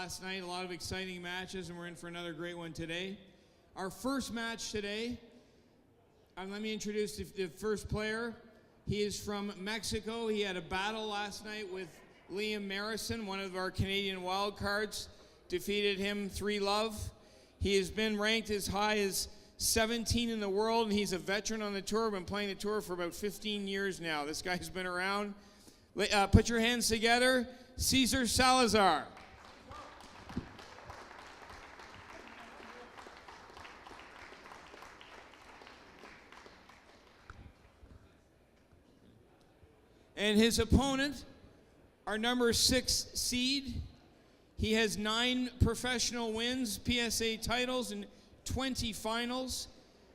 last night, a lot of exciting matches, and we're in for another great one today. Our first match today, let me introduce the first player. He is from Mexico. He had a battle last night with Liam Marison, one of our Canadian wildcards, defeated him 3-love. He has been ranked as high as 17 in the world, and he's a veteran on the tour, been playing the tour for about 15 years now. This guy's been around. Put your hands together, Cesar Salazar. And his opponent, our number 6 seed. He has 9 professional wins, PSA titles, and 20 finals.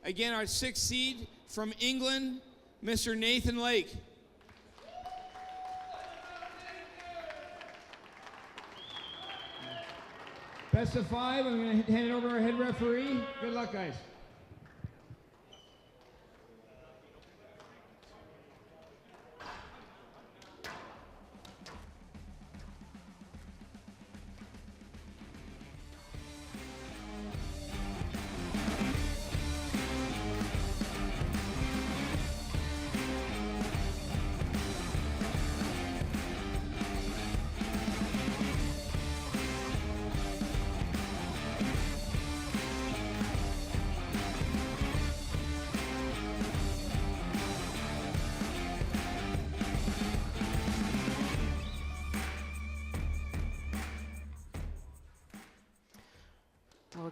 Again, our 6th seed from England, Mr. Nathan Lake. Best of 5. I'm going to hand it over to our head referee. Good luck, guys.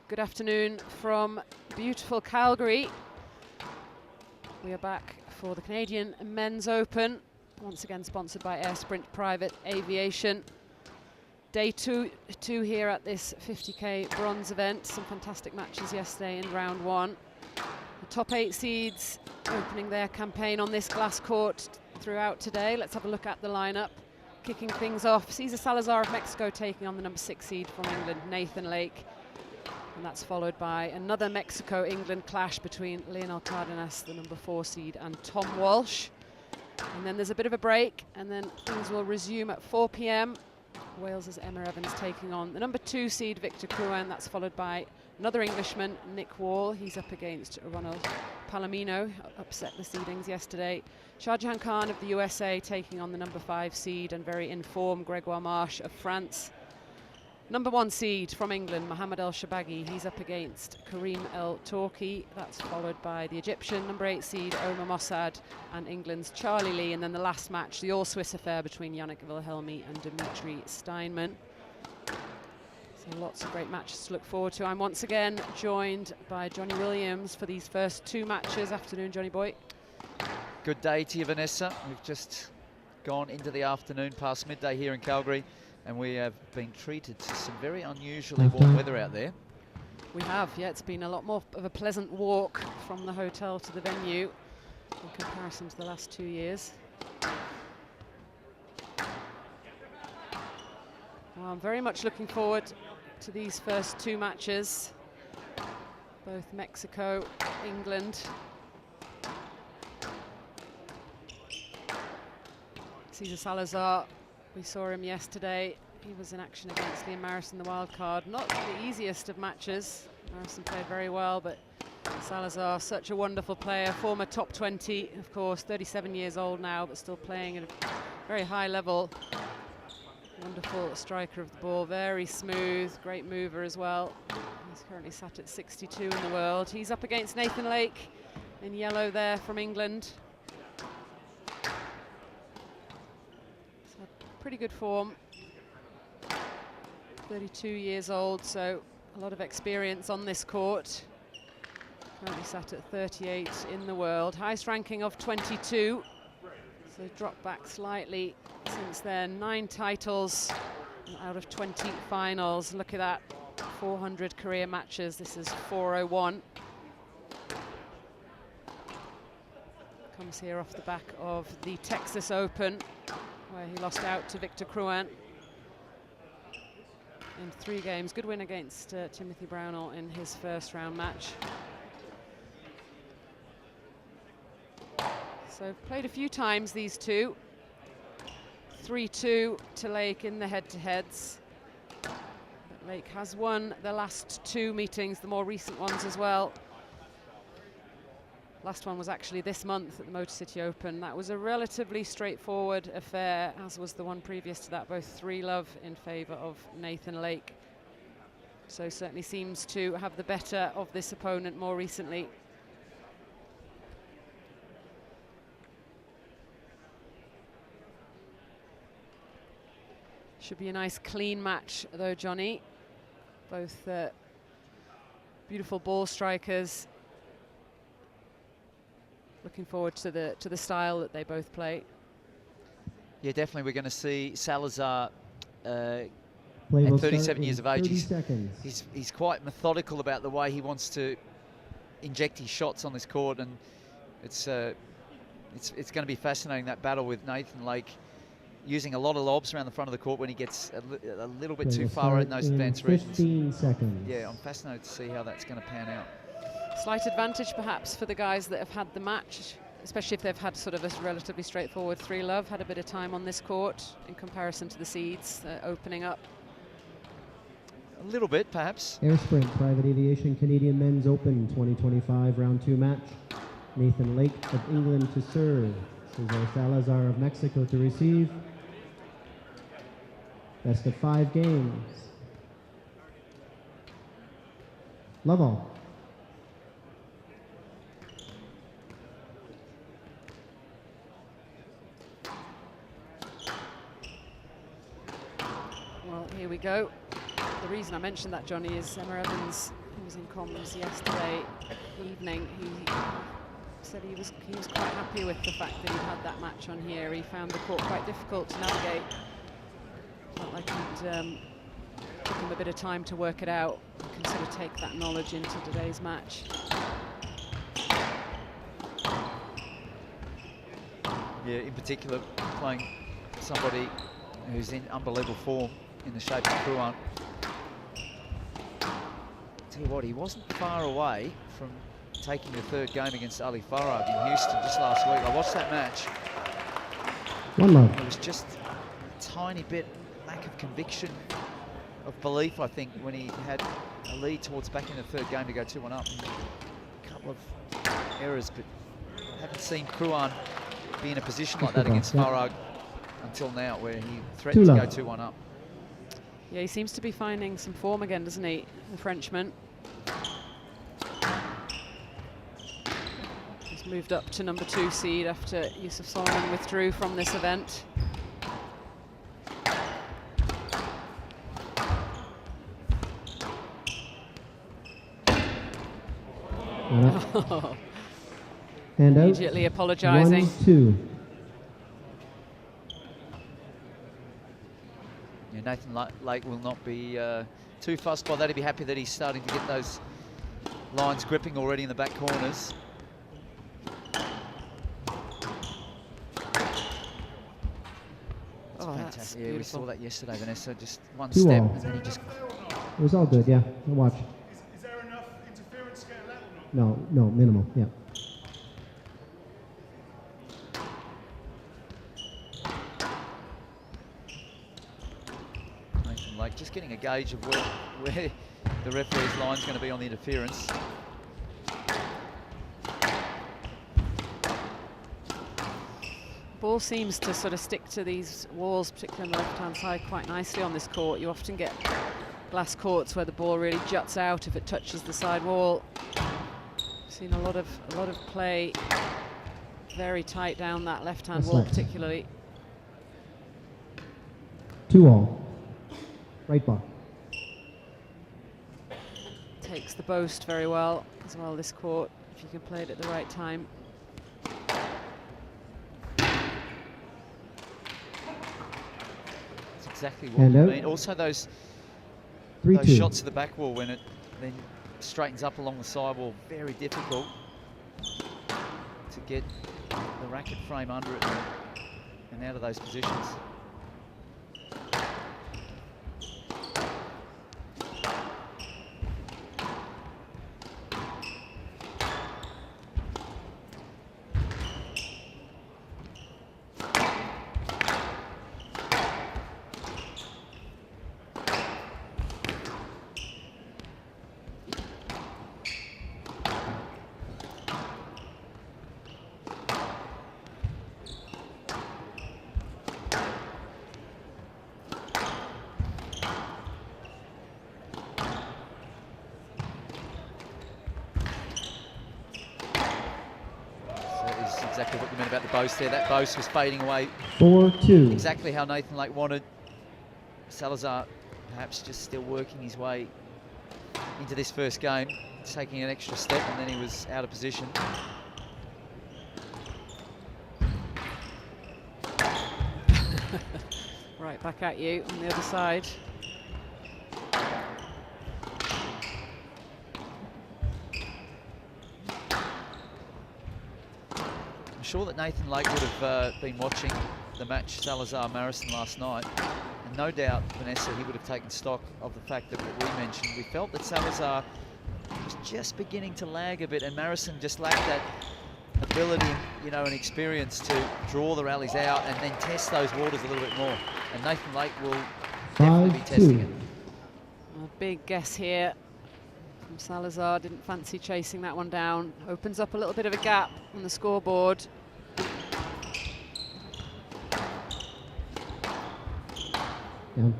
Good afternoon from beautiful Calgary. We are back for the Canadian Men's Open, once again sponsored by Air Sprint Private Aviation. Day two here at this 50k bronze event. Some fantastic matches yesterday in round 1. The top 8 seeds opening their campaign on this glass court throughout today. Let's have a look at the lineup. Kicking things off, Cesar Salazar of Mexico taking on the number 6 seed from England, Nathan Lake. And that's followed by another Mexico-England clash between Leonel Cardenas, the number 4 seed, and Tom Walsh. And then there's a bit of a break, and then things will resume at 4 p.m. Wales's Emma Evans taking on the number 2 seed, Victor Crouin. That's followed by another Englishman, Nick Wall. He's up against Ronald Palomino, upset the seedings yesterday. Shah Jahan Khan of the USA taking on the number 5 seed and very informed Gregoire Marche of France. Number 1 seed from England, Mohamed El Shabaghi, he's up against Karim El Torki. That's followed by the Egyptian number 8 seed, Omar Mossad, and England's Charlie Lee. And then the last match, the all-Swiss affair between Yannick Wilhelmi and Dimitri Steinman. So lots of great matches to look forward to. I'm once again joined by Johnny Williams for these first 2 matches. Afternoon, Johnny boy. Good day to you, Vanessa. We've just gone into the afternoon, past midday here in Calgary. And we have been treated to some very unusually warm weather out there. We have, yeah. It's been a lot more of a pleasant walk from the hotel to the venue in comparison to the last 2 years. Well, I'm very much looking forward to these first 2 matches. Both Mexico, England. Cesar Salazar. We saw him yesterday. He was in action against Liam Marison, the wild card. Not the easiest of matches. Marison played very well, but Salazar, such a wonderful player. Former top 20, of course, 37 years old now, but still playing at a very high level. Wonderful striker of the ball, very smooth, great mover as well. He's currently sat at 62 in the world. He's up against Nathan Lake in yellow there from England. Pretty good form, 32 years old, so a lot of experience on this court. Currently sat at 38 in the world, highest ranking of 22, so dropped back slightly since then. 9 titles out of 20 finals. Look at that, 400 career matches. This is 401. Comes here off the back of the Texas Open, where he lost out to Victor Crouin in 3 games. Good win against Timothy Brownell in his first round match. So played a few times, these two. 3-2 to Lake in the head-to-heads. Lake has won the last 2 meetings, the more recent ones as well. Last one was actually this month at the Motor City Open. That was a relatively straightforward affair, as was the one previous to that, both 3-love in favour of Nathan Lake. So certainly seems to have the better of this opponent more recently. Should be a nice clean match though, Johnny. Both beautiful ball strikers. Looking forward to the style that they both play. Yeah, definitely. We're going to see Salazar at Play 37 years of age. 30 seconds. He's quite methodical about the way he wants to inject his shots on this court, and it's going to be fascinating, that battle with Nathan Lake, using a lot of lobs around the front of the court when he gets a little bit Play too will far start in those in advanced 15 regions. seconds. Yeah, I'm fascinated to see how that's going to pan out. Slight advantage perhaps for the guys that have had the match, especially if they've had sort of a relatively straightforward 3-love, had a bit of time on this court in comparison to the seeds opening up. A little bit, perhaps. Air Sprint Private Aviation Canadian Men's Open 2025 Round 2 match. Nathan Lake of England to serve. Cesar Salazar of Mexico to receive. Best of 5 games. Love all. Well, here we go. The reason I mentioned that, Johnny, is Emma Evans, who was in comms yesterday evening, he said he was quite happy with the fact that he'd had that match on here. He found the court quite difficult to navigate. Felt like it took him a bit of time to work it out and can sort of take that knowledge into today's match. Yeah, in particular, playing somebody who's in unbelievable form in the shape of Crouin. Tell you what, he wasn't far away from taking the 3rd game against Ali Farag in Houston just last week. I watched that match. 1 love. It was just a tiny bit lack of conviction, of belief, I think, when he had a lead towards back in the 3rd game to go 2-1 up. And a couple of errors, but I haven't seen Crouin be in a position like that against Farag until now, where he threatened to go 2-1 up. Yeah, he seems to be finding some form again, doesn't he, the Frenchman? He's moved up to number 2 seed after Yusuf Solomon withdrew from this event. Hand out. Immediately apologising. 1-2. Yeah, Nathan Lake will not be too fussed by that. He'll be happy that he's starting to get those lines gripping already in the back corners. That's fantastic. Yeah, we saw that yesterday, Vanessa. Just one 2 step, all. and then he just... It was all good, yeah. I'll watch. Is there enough interference to get a level or not? No, minimal, yeah. Nathan Lake just getting a gauge of where the referee's line's going to be on the interference. Ball seems to sort of stick to these walls, particularly on the left-hand side, quite nicely on this court. You often get glass courts where the ball really juts out if it touches the side wall. Seen a lot of play very tight down that left-hand wall, particularly. 2 all. Right bar. Takes the boast very well as well, this court, if you can play it at the right time. That's exactly what you mean. Also those shots to the back wall, when it then straightens up along the sidewall, very difficult to get the racket frame under it and out of those positions. compliment about the boast there. That boast was fading away 4-2. exactly how Nathan Lake wanted. Salazar perhaps just still working his way into this first game, taking an extra step, and then he was out of position. Right back at you on the other side. I'm sure that Nathan Lake would have been watching the match Salazar-Marison last night, and no doubt, Vanessa, he would have taken stock of the fact that what we mentioned. We felt that Salazar was just beginning to lag a bit, and Marison just lacked that ability, you know, and experience to draw the rallies out and then test those waters a little bit more. And Nathan Lake will definitely be testing it. A big guess here from Salazar. Didn't fancy chasing that one down. Opens up a little bit of a gap on the scoreboard. Down.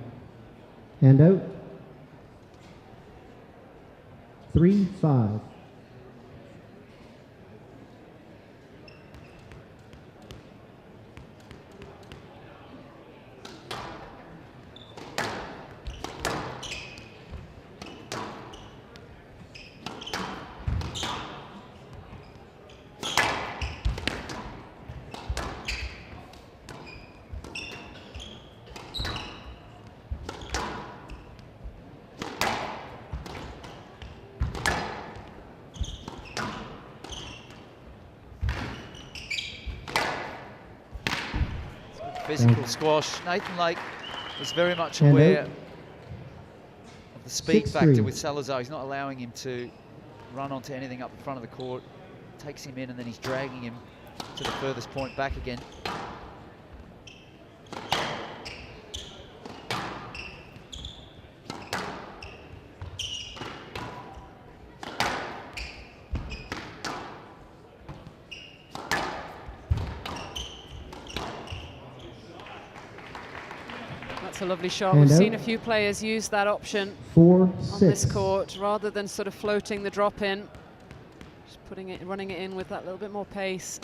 Hand out. 3-5. Physical squash. Nathan Lake is very much aware of the speed 6-3. factor with Salazar. He's not allowing him to run onto anything up the front of the court. Takes him in and then he's dragging him to the furthest point back again. That's a lovely shot. And We've seen out. a few players use that option 4-6. on this court rather than sort of floating the drop in. Just running it in with that little bit more pace.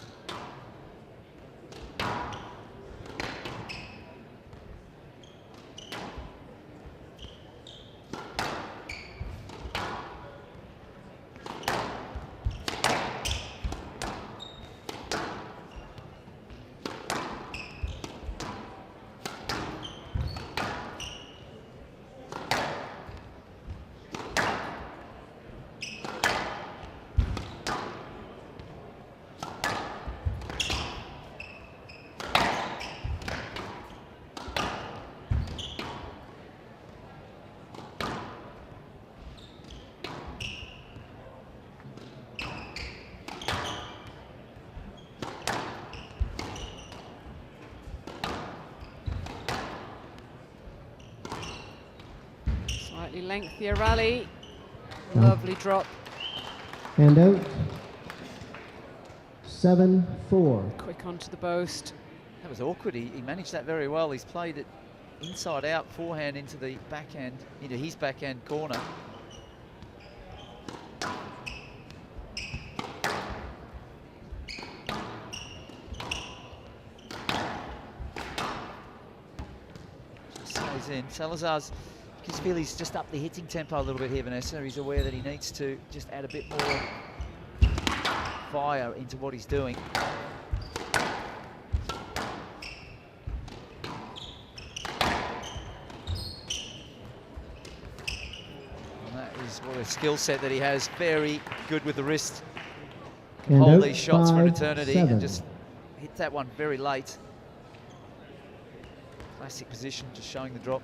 Slightly lengthier rally. Lovely drop. Hand out. 7-4. Quick onto the post. That was awkward. He managed that very well. He's played it inside out, forehand into the backhand, into his backhand corner. Just stays in. Salazar's, you can feel he's just up the hitting tempo a little bit here, Vanessa. He's aware that he needs to just add a bit more fire into what he's doing. What a skill set that he has. Very good with the wrist. And Hold out, these shots for an 5-7. eternity and just hit that one very late. Classic position, just showing the drop.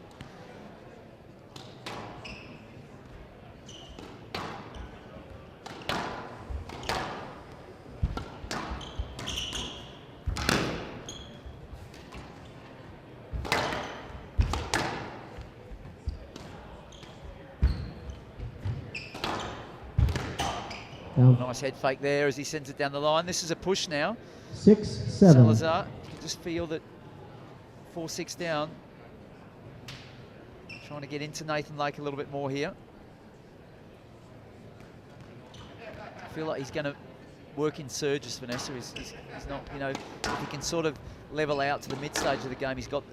Down. Nice head fake there as he sends it down the line. This is a push now. 6-7. Salazar, you can just feel that 4-6 down. Trying to get into Nathan Lake a little bit more here. I feel like he's going to work in surges, Vanessa. He's not, you know, if he can sort of level out to the mid stage of the game, he's got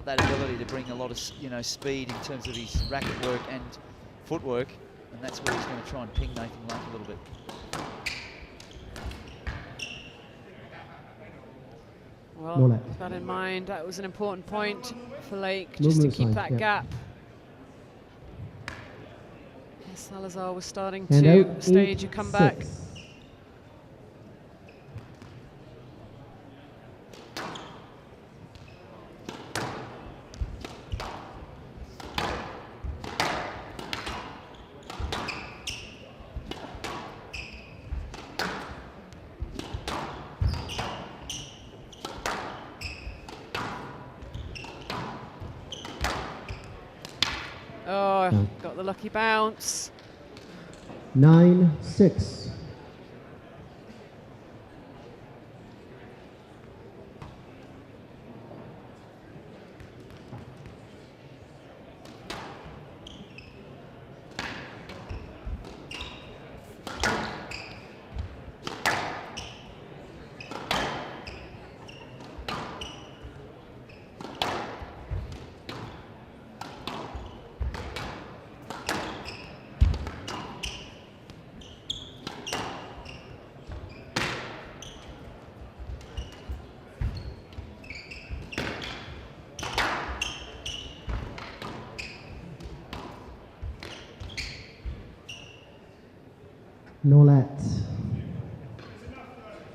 that ability to bring a lot of, you know, speed in terms of his racket work and footwork, and that's where he's going to try and ping Nathan Lake a little bit. Well, No let. with that in mind, that was an important point for Lake, No just to move keep sign, that yeah. gap. Salazar was starting And to out, stage a comeback. 8-6. Oh, No. got the lucky bounce. 9-6. No let.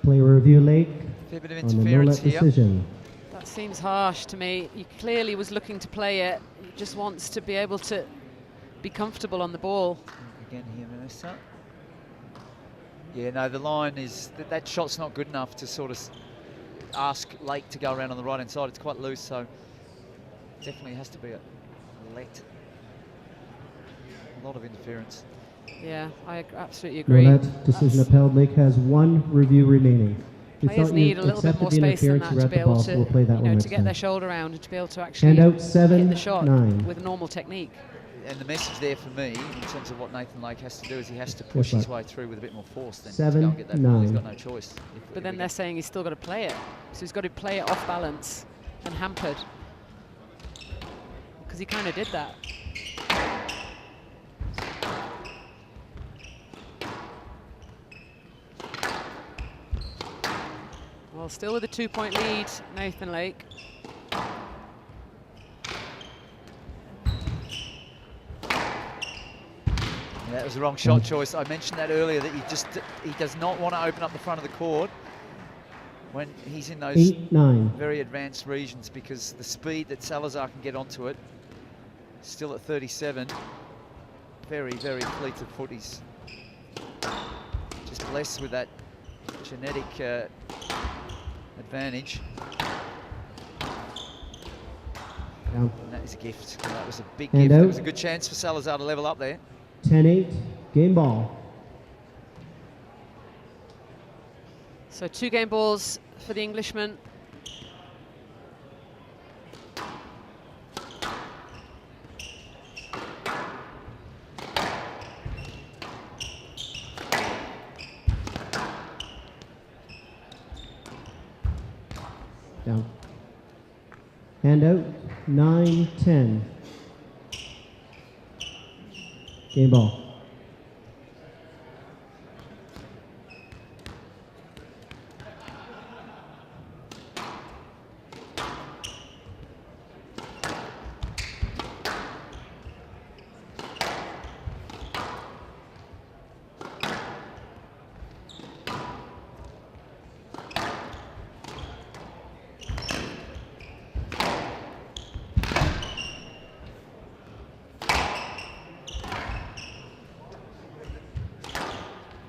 Player review Lake Fair bit of on the no interference let here. decision. That seems harsh to me. He clearly was looking to play it. He just wants to be able to be comfortable on the ball. Again here, Vanessa. Yeah, no, the line is that shot's not good enough to sort of ask Lake to go around on the right hand side. It's quite loose, so definitely has to be a let. A lot of interference. Yeah, I absolutely No agree. let. Decision upheld. Lake has one review remaining. If you Players thought you need a little bit accepted more the space than interference, that you're to at be the able ball, to, so we'll play that you one know, next to get time. their shoulder around and to be able to actually Hand out hit 7, the shot 9. with normal technique. And the message there for me, in terms of what Nathan Lake has to do, is he has to Yes, push his right. way through with a bit more force then to 7, go and get that ball. He's 9. got no choice. But then they're saying he's still got to play it. So he's got to play it off balance and hampered. Because he kind of did that. Well, still with a 2-point lead, Nathan Lake. Yeah, that was the wrong shot choice. I mentioned that earlier, that he does not want to open up the front of the court when he's in those 8, 9. very advanced regions, because the speed that Salazar can get onto it, still at 37, very, very fleet of foot. He's just blessed with that genetic advantage. Down. And that is a gift. That was a big And gift. It out. was a good chance for Salazar to level up there. 10-8. Game ball. So 2 game balls for the Englishman. Down. Hand out 9-10. Game ball.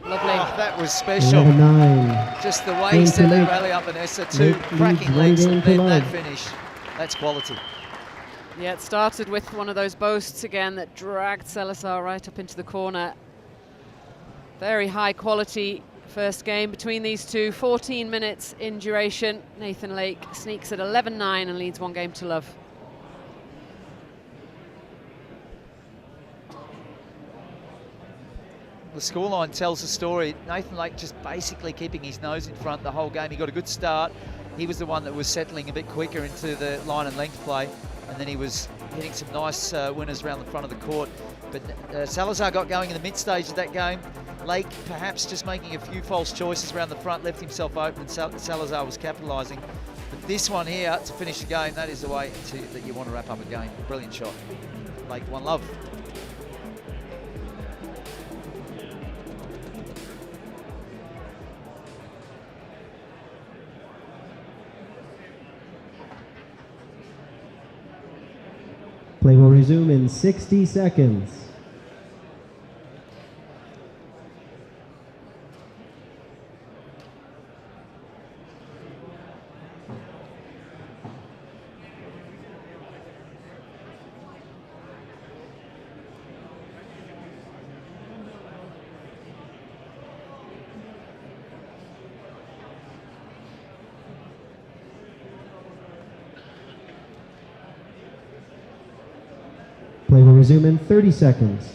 Lovely. Oh, that was special. 11-9. Just the way Game he to set that Lake. rally up, Vanessa. 2 Lake cracking leads one legs game and to then that love. finish. That's quality. Yeah, it started with one of those boasts again that dragged Salazar right up into the corner. Very high quality first game between these two. 14 minutes in duration. Nathan Lake sneaks at 11-9 and leads 1 game to love. the scoreline tells the story. Nathan Lake just basically keeping his nose in front the whole game. He got a good start. He was the one that was settling a bit quicker into the line and length play, and then he was hitting some nice winners around the front of the court. But Salazar got going in the mid-stage of that game. Lake perhaps just making a few false choices around the front, left himself open, and Salazar was capitalising. But this one here, to finish the game, that is the way that you want to wrap up a game. Brilliant shot. Lake, one love. Play will resume in 60 seconds. Play will resume in 30 seconds.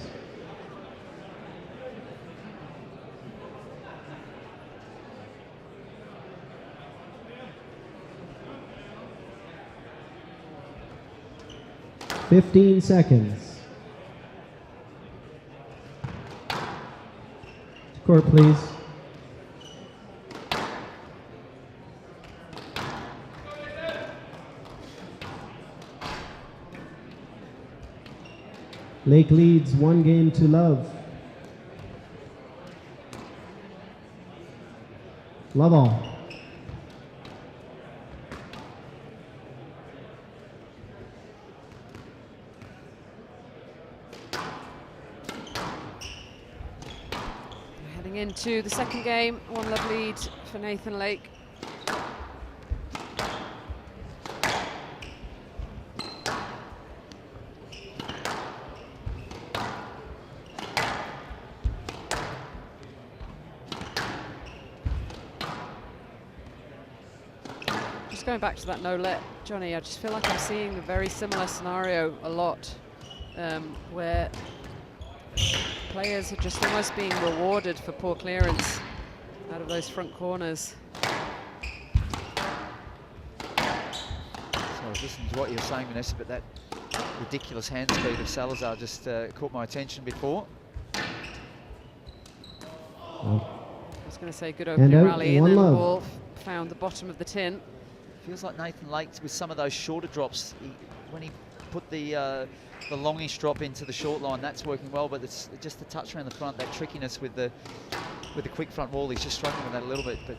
Fifteen seconds. Court, please. Lake leads 1-0. Love all. Heading into the second game, 1-love lead for Nathan Lake. Going back to that no-let, Johnny, I just feel like I'm seeing a very similar scenario a lot, where players are just almost being rewarded for poor clearance out of those front corners. So I was listening to what you were saying, Vanessa, but that ridiculous hand speed of Salazar just caught my attention before. I was going to say good opening rally, and then the ball found the bottom of the tin. Feels like Nathan Lake, with some of those shorter drops, when he put the longish drop into the short line, that's working well, but it's just the touch around the front, that trickiness with the quick front wall, he's just struggling with that a little bit. But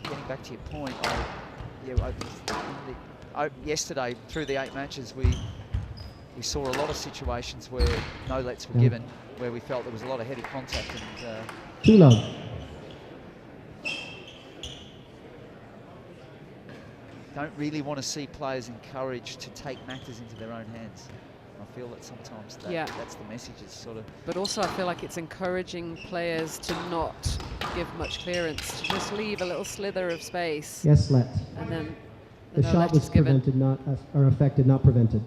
getting back to your point, yesterday, through the 8 matches, we saw a lot of situations where no lets were given, where we felt there was a lot of heavy contact. And 2-love. don't really want to see players encouraged to take matters into their own hands. I feel that sometimes that's the message. It's sort of. But also, I feel like it's encouraging players to not give much clearance, to just leave a little slither of space. Yes, let. And then the shot was prevented, not or affected, not prevented.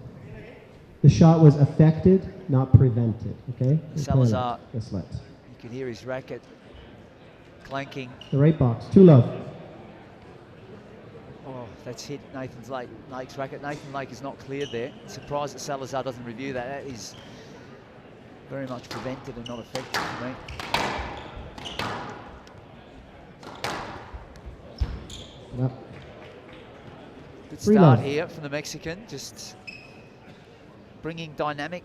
The shot was affected, not prevented. Okay. Salazar. Yes, let. You can hear his racket clanking. The right box. 2-love. Oh, that's hit Lake's racket. Nathan Lake is not cleared there. Surprised that Salazar doesn't review that. That is very much prevented and not effective for me. Yep. Good start here from the Mexican, just bringing dynamic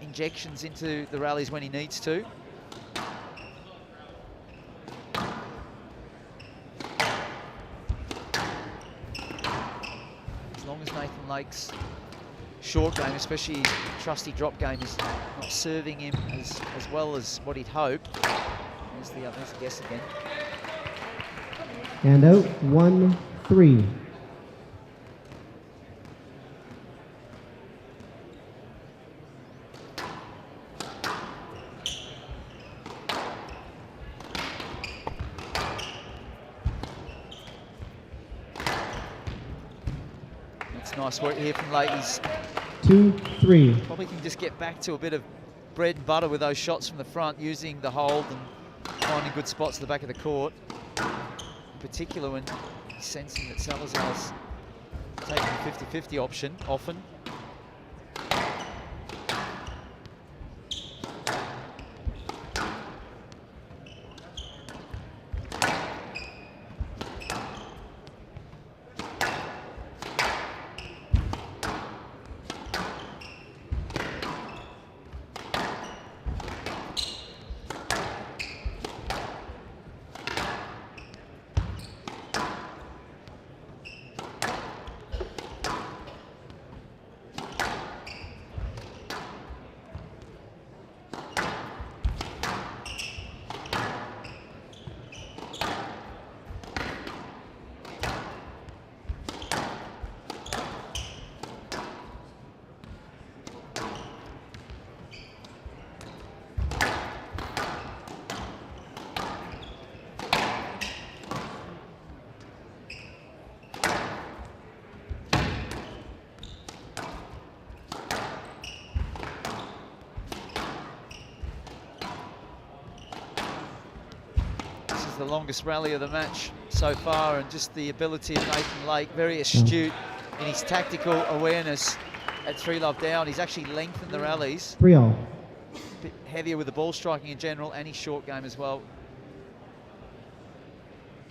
injections into the rallies when he needs to. Nathan Lake's short game, especially his trusty drop game, is not serving him as well as what he'd hoped. There's the guess again. And out, 1-3. Nice work here from Lake. He's 2-3. probably can just get back to a bit of bread and butter with those shots from the front, using the hold and finding good spots at the back of the court. In particular when he's sensing that Salazar's taking the 50-50 option often. The longest rally of the match so far, and just the ability of Nathan Lake, very astute in his tactical awareness at 3-love down. He's actually lengthened the rallies. 3-all. A bit heavier with the ball striking in general, and his short game as well.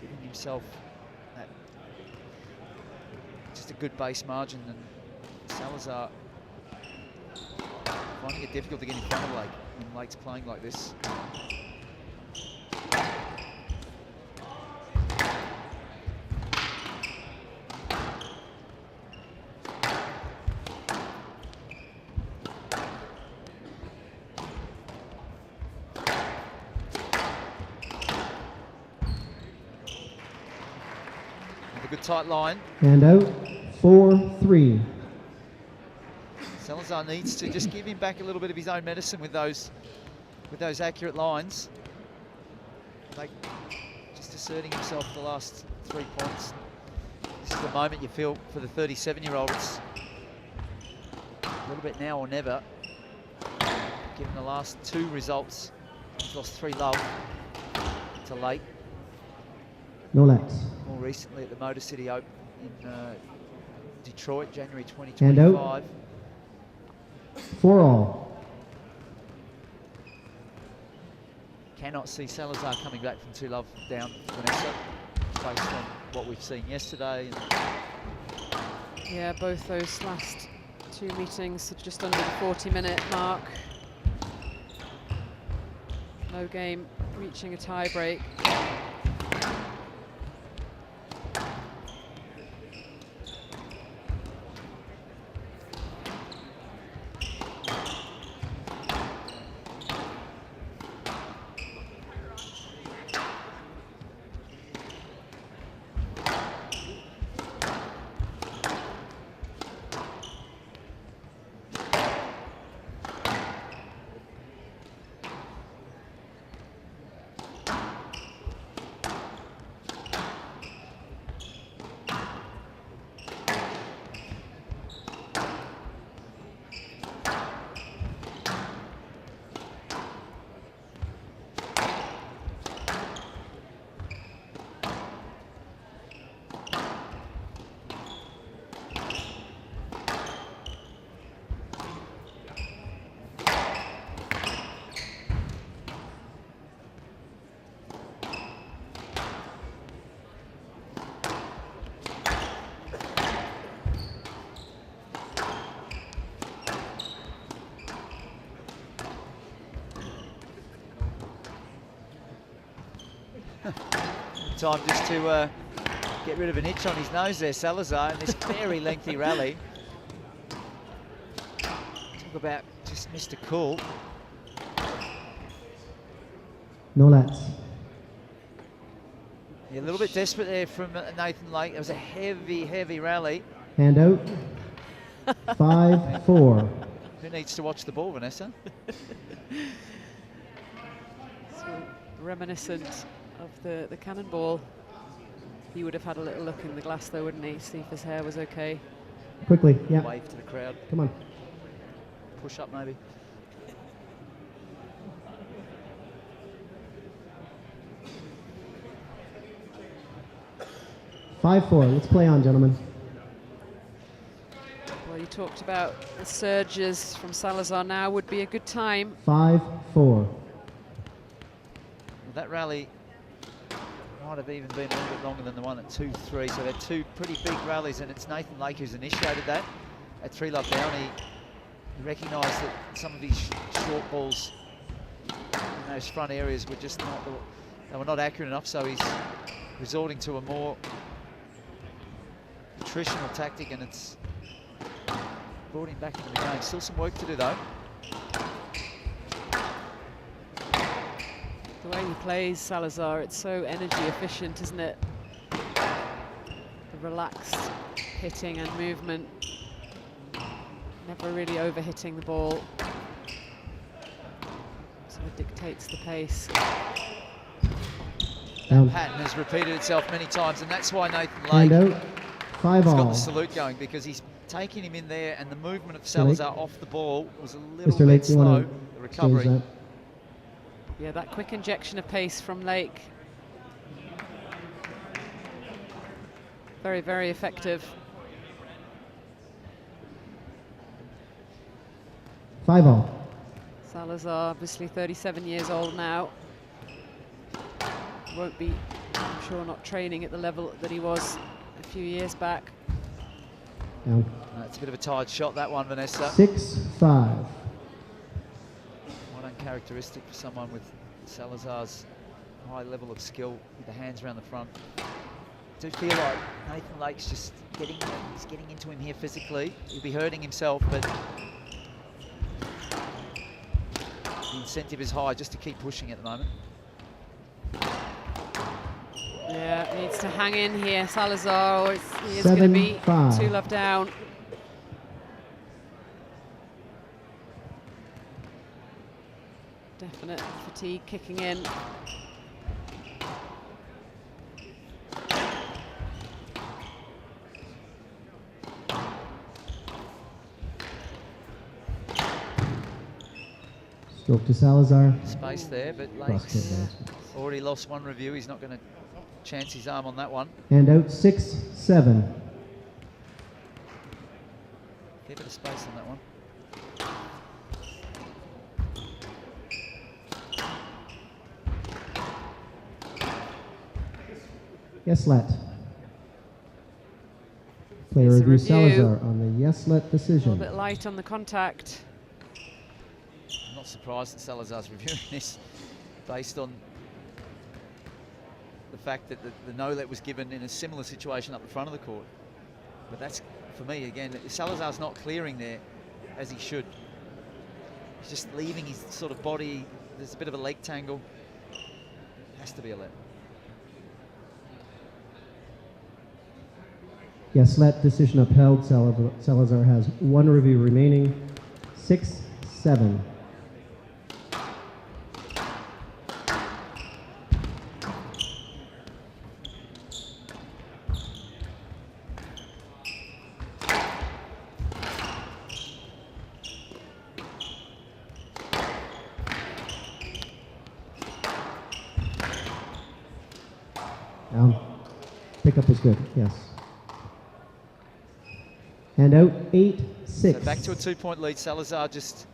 Giving himself that, just a good base margin, and Salazar finding it difficult to get in front of Lake when Lake's playing like this. Good tight line. And out, 4-3. Salazar needs to just give him back a little bit of his own medicine with those accurate lines. Like just asserting himself the last 3 points. This is the moment you feel for the 37-year-old. It's a little bit now or never. Given the last 2 results, he's lost 3-love to Lake. No lets. More recently at the Motor City Open in Detroit, January And 2025. out. 4-all. Cannot see Salazar coming back from 2-love down, Vanessa, based on what we've seen yesterday. Yeah, both those last 2 meetings are just under the 40-minute mark. No game reaching a tie break. Time just to get rid of an itch on his nose there, Salazar, in this very lengthy rally. Talk about just Mr. Cool. No lets. Yeah, a little bit desperate there from Nathan Lake. It was a heavy, heavy rally. Hand out. 5-4. Who needs to watch the ball, Vanessa? So reminiscent of the cannonball. He would have had a little look in the glass though, wouldn't he? See if his hair was okay. Quickly, yeah. Wave to the crowd. Come on. Push up maybe. 5-4. Let's play on, gentlemen. Well, you talked about the surges from Salazar. Now would be a good time. 5-4. That rally might have even been a little bit longer than the one at 2-3, so they're two pretty big rallies, and it's Nathan Lake who's initiated that. At 3-love down, he recognised that some of his short balls in those front areas were just not, they were not accurate enough, so he's resorting to a more attritional tactic, and it's brought him back into the game. Still some work to do though. The way he plays Salazar, it's so energy efficient, isn't it? The relaxed hitting and movement. Never really over-hitting the ball. So it dictates the pace. That pattern has repeated itself many times, and that's why Nathan Hand Lake out. has 5-all. got the salute going, because he's taking him in there, and the movement of Salazar off the ball was a little Mr. Lake, bit do you slow. want The to change recovery. that? Yeah, that quick injection of pace from Lake. Very, very effective. 5-all. Salazar, obviously 37 years old now. Won't be, I'm sure, not training at the level that he was a few years back. Down. It's a bit of a tired shot, that one, Vanessa. 6-5. Not uncharacteristic for someone with Salazar's high level of skill with the hands around the front. I do feel like Nathan Lake's just he's getting into him here physically. He'll be hurting himself, but the incentive is high just to keep pushing at the moment. Yeah, needs to hang in here, Salazar, or he is going to be 7-5. 2-love down. Definite fatigue kicking in. Stroke to Salazar. Space there, but Cross Lake's kick there. already lost one review. He's not going to chance his arm on that one. Hand out. 6-7. Keep a bit of space on that one. Yes, let. Player It's a review review. Salazar on the yes, let A decision. little bit light on the contact. I'm not surprised that Salazar's reviewing this based on the fact that the no-let was given in a similar situation up the front of the court. But that's, for me, again, Salazar's not clearing there as he should. He's just leaving his sort of body. There's a bit of a leg tangle. Has to be a let. Yes, let decision upheld. Salazar has one review remaining. 6-7. Down. Pickup was good, yes. And out. 8-6. So back to a 2-point lead. Salazar just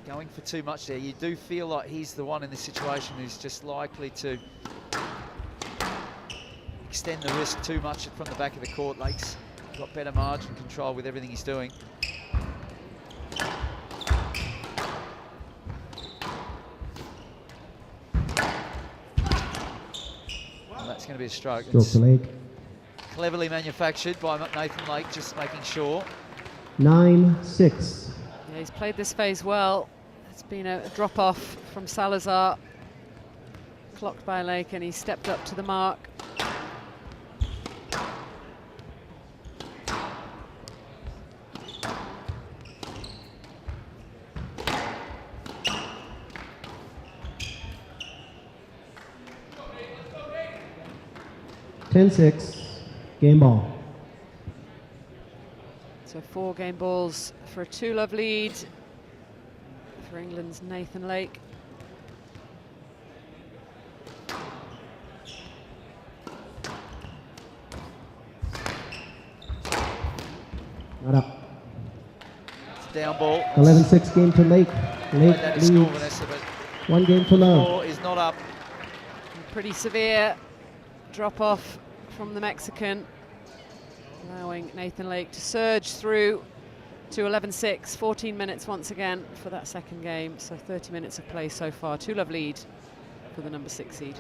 going for too much there. You do feel like he's the one in this situation who's just likely to extend the risk too much from the back of the court. Lake's got better margin control with everything he's doing. Well, that's going to be a stroke. Stroke to Lake. Cleverly manufactured by Nathan Lake, just making sure. 9-6. Yeah, he's played this phase well. It's been a drop-off from Salazar. Clocked by Lake, and he stepped up to the mark. Ten 6. Game ball. So 4 game balls for a 2-love lead for England's Nathan Lake. Not up. It's a down ball. 11-6 game to Lake. Lake That leads is score, Vanessa, but 1 game to love. score is not up. Pretty severe drop off from the Mexican, allowing Nathan Lake to surge through to 11-6, 14 minutes once again for that second game, so 30 minutes of play so far. 2-love lead for the number 6 seed.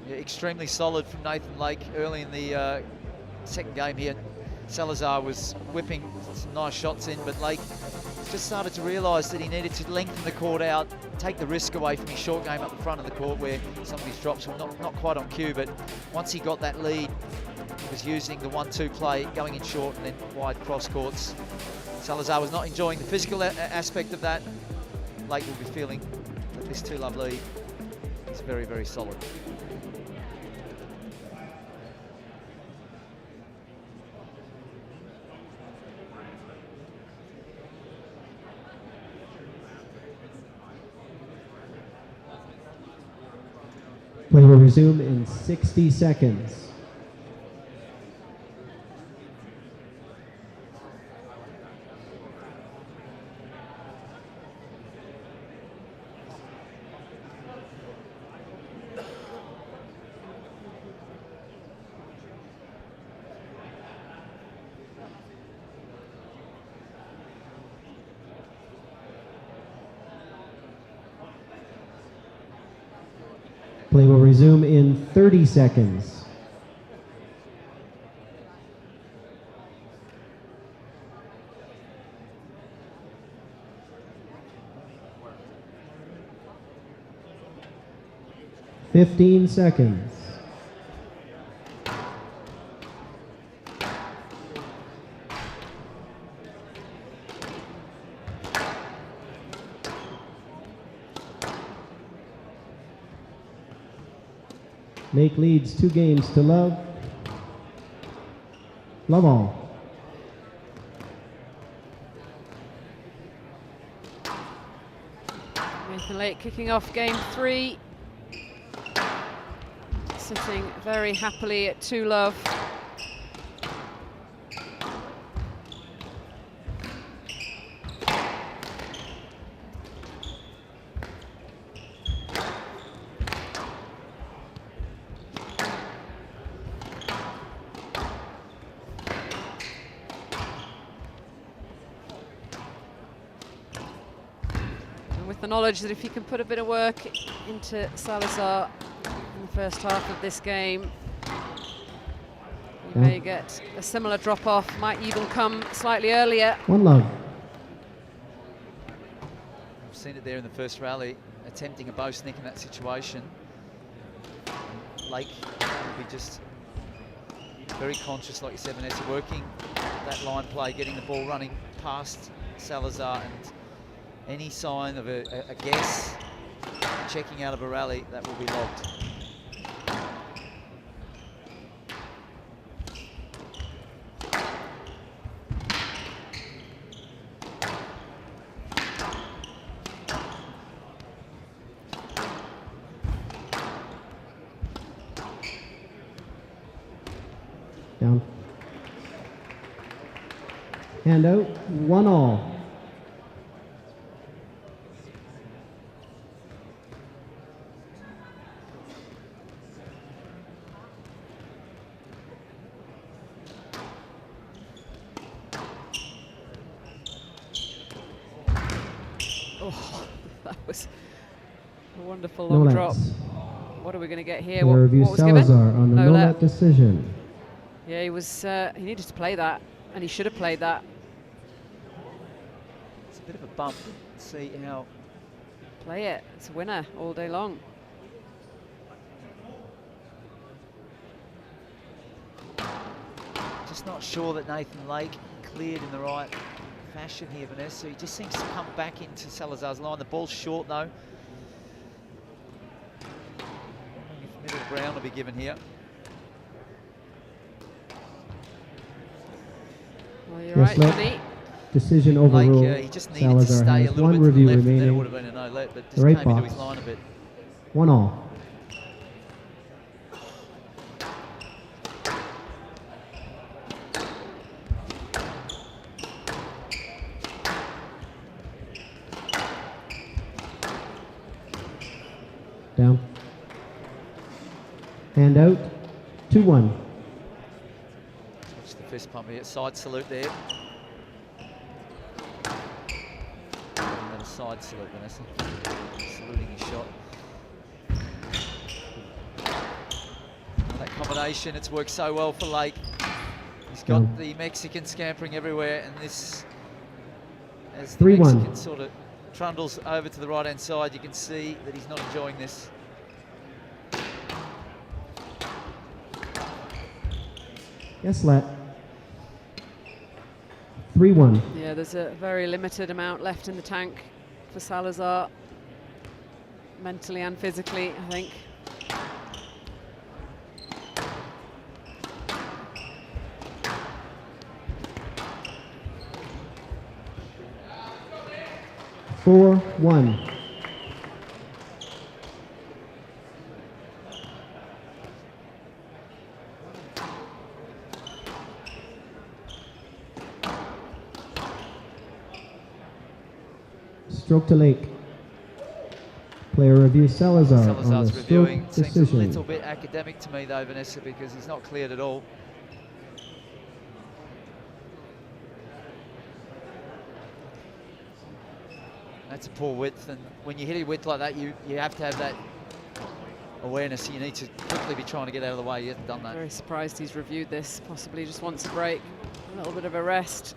Yeah, extremely solid from Nathan Lake early in the second game here. Salazar was whipping some nice shots in, but Lake just started to realise that he needed to lengthen the court out, take the risk away from his short game up the front of the court where some of his drops were not quite on cue, but once he got that lead, he was using the 1-2 play, going in short and then wide cross courts. Salazar was not enjoying the physical aspect of that. Lake will be feeling that this 2-love lead is very, very solid. Play will resume in 60 seconds. Play will resume in 30 seconds. Fifteen seconds. Lake leads 2 games to love. Love all. Nathan Lake kicking off game 3. Sitting very happily at 2-love. With the knowledge that if he can put a bit of work into Salazar in the first half of this game, he may get a similar drop-off, might even come slightly earlier. 1 love. We've seen it there in the first rally, attempting a bow sneak in that situation. Lake will be just very conscious, like you said, Vanessa, working that line play, getting the ball running past Salazar, and any sign of a guess, checking out of a rally, that will be logged. Down. Hand out. 1-all. Oh, that was a wonderful No long lets. drop. What are we going to get here? We'll What review was given? Salazar on the No no let. let decision. Yeah, he was. He needed to play that, and he should have played that. It's a bit of a bump. See how Play it. It's a winner all day long. just not sure that Nathan Lake cleared in the right fashion here, Vanessa. He just seems to come back into Salazar's line. The ball's short though. If middle ground will be given here. Well, you're Yes, right, let. Johnny. Decision Lake, overruled. he just needed to Salazar stay a has little 1 bit to the review left, and then it remaining. would have been a no let, but just Right came into box. his line a bit. 1-all. Down. Hand out. 2-1. Watch the fist pump here. Side salute there. And a side salute, Vanessa. Saluting his shot. That combination, it's worked so well for Lake. He's got the Mexican scampering everywhere, and this, as the 3-1. Mexican sort of trundles over to the right-hand side, you can see that he's not enjoying this. Yes, let. 3-1. Yeah, there's a very limited amount left in the tank for Salazar, mentally and physically, I think. Four, 1. Stroke to Lake. Player review Salazar on Salazar's the reviewing. stroke Seems a decision. little bit academic to me though, Vanessa, because he's not cleared at all. That's a poor width, and when you hit a width like that, you have to have that awareness. You need to quickly be trying to get out of the way. He hasn't done that. Very surprised he's reviewed this. Possibly just wants a break, a little bit of a rest.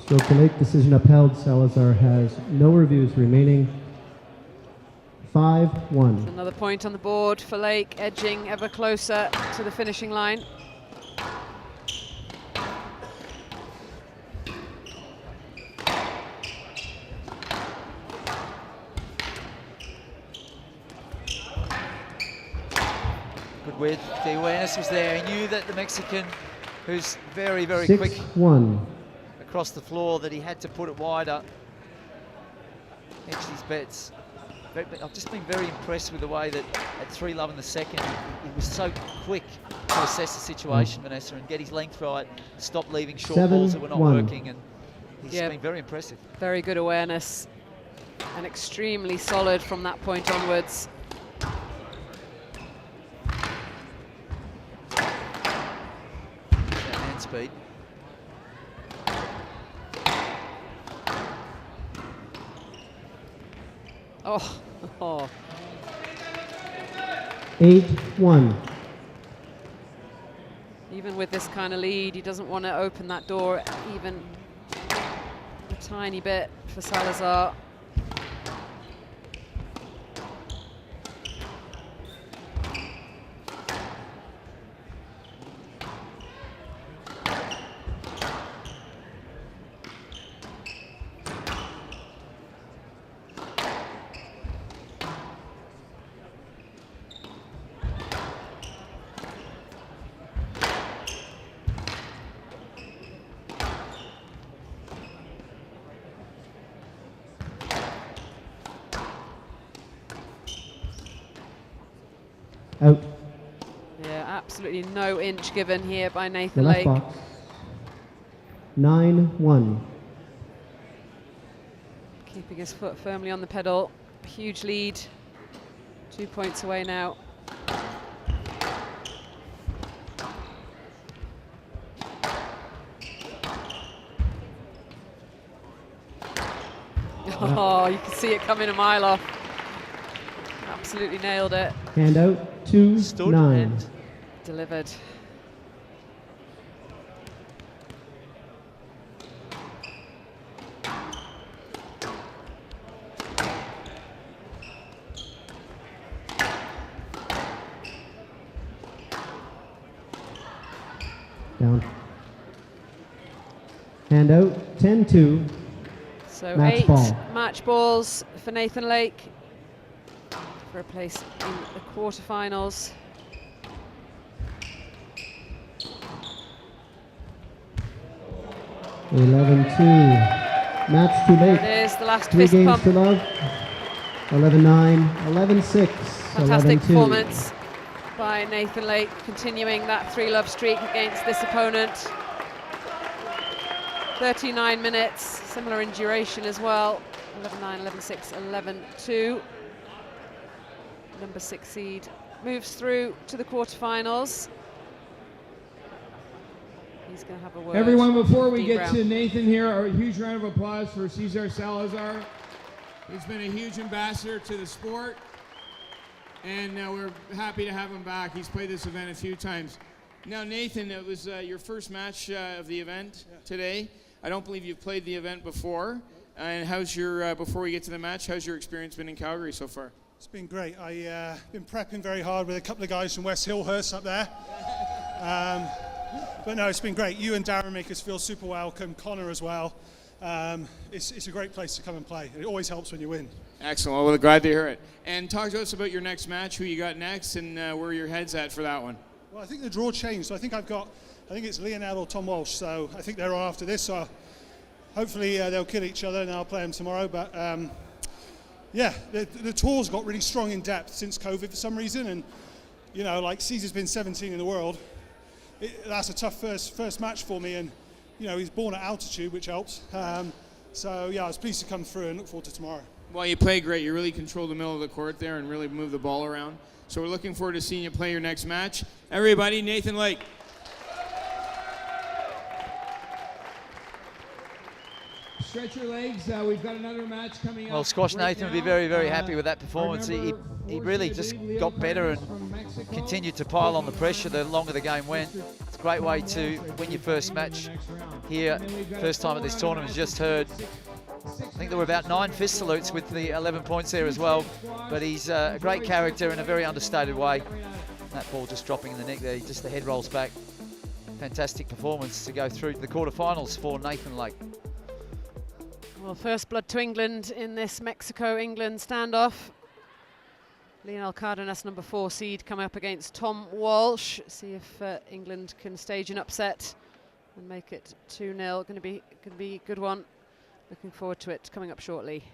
Stroke to Lake decision upheld. Salazar has no reviews remaining. 5-1. Another point on the board for Lake, edging ever closer to the finishing line. Good width. The awareness was there. He knew that the Mexican, who's very, very quick 6-1. across the floor, that he had to put it wider. Hedge these bets. I've just been very impressed with the way that at 3-love in the second, he was so quick to assess the situation, Vanessa, and get his length right, stop leaving short balls that were not 7-1. working, and he's been very impressive. Very good awareness and extremely solid from that point onwards. That hand speed. Oh. 8-1. Even with this kind of lead, he doesn't want to open that door even a tiny bit for Salazar. Out. Yeah, absolutely no inch given here by The Nathan left Lake. box. 9-1. Keeping his foot firmly on the pedal. Huge lead. 2 points away now. Oh, you can see it coming a mile off. Absolutely nailed it. Hand out. 2-9. And Delivered. Down. Hand out. 10-2. So Match 8 ball. match balls for Nathan Lake for a place in the quarterfinals. Match too There late. it is, the last 3 fist games pump. to love. 11-9, 11-6, Fantastic 11-2. performance by Nathan Lake, continuing that 3-love streak against this opponent. 39 minutes, similar in duration as well. 11-9, 11-6, 11-2. number 6 seed, moves through to the quarterfinals. He's going to have a word. Everyone, before we Dean get Brown. to Nathan here, a huge round of applause for Cesar Salazar. He's been a huge ambassador to the sport, and we're happy to have him back. He's played this event a few times. Now, Nathan, it was your first match of the event today. I don't believe you've played the event before. And how's your, before we get to the match, how's your experience been in Calgary so far? It's been great. I've been prepping very hard with a couple of guys from West Hillhurst up there. But no, it's been great. You and Darren make us feel super welcome, Connor as well. It's a great place to come and play. It always helps when you win. Excellent. Well, we're glad to hear it. And talk to us about your next match, who you got next, and where your head's at for that one. Well, I think the draw changed. So I think it's Leonard or Tom Walsh. So I think they're on after this. So hopefully they'll kill each other and I'll play them tomorrow. But yeah, the tour's got really strong in depth since COVID for some reason. And, you know, like Caesar's been 17 in the world. That's a tough first match for me. And, you know, he's born at altitude, which helps. So, yeah, I was pleased to come through and look forward to tomorrow. Well, you play great. You really control the middle of the court there and really move the ball around. So we're looking forward to seeing you play your next match. Everybody, Nathan Lake. Stretch your legs. We've got another match coming up. Well, Squash right Nathan will be now. very, very happy with that performance. Our He number really 4 just seed, I believe, got Leo better Cardenas and from Mexico. continued to pile on the pressure the longer the game went. It's a great way to win your first match here. First time at this tournament, as just heard. I think there were about 9 fist salutes with the 11 points there as well. But he's a great character in a very understated way. That ball just dropping in the neck there, just the head rolls back. Fantastic performance to go through to the quarterfinals for Nathan Lake. Well, first blood to England in this Mexico-England standoff. Leonel Cardenas, number 4 seed, coming up against Tom Walsh. See if England can stage an upset and make it 2-0. Going to be a good one. Looking forward to it coming up shortly.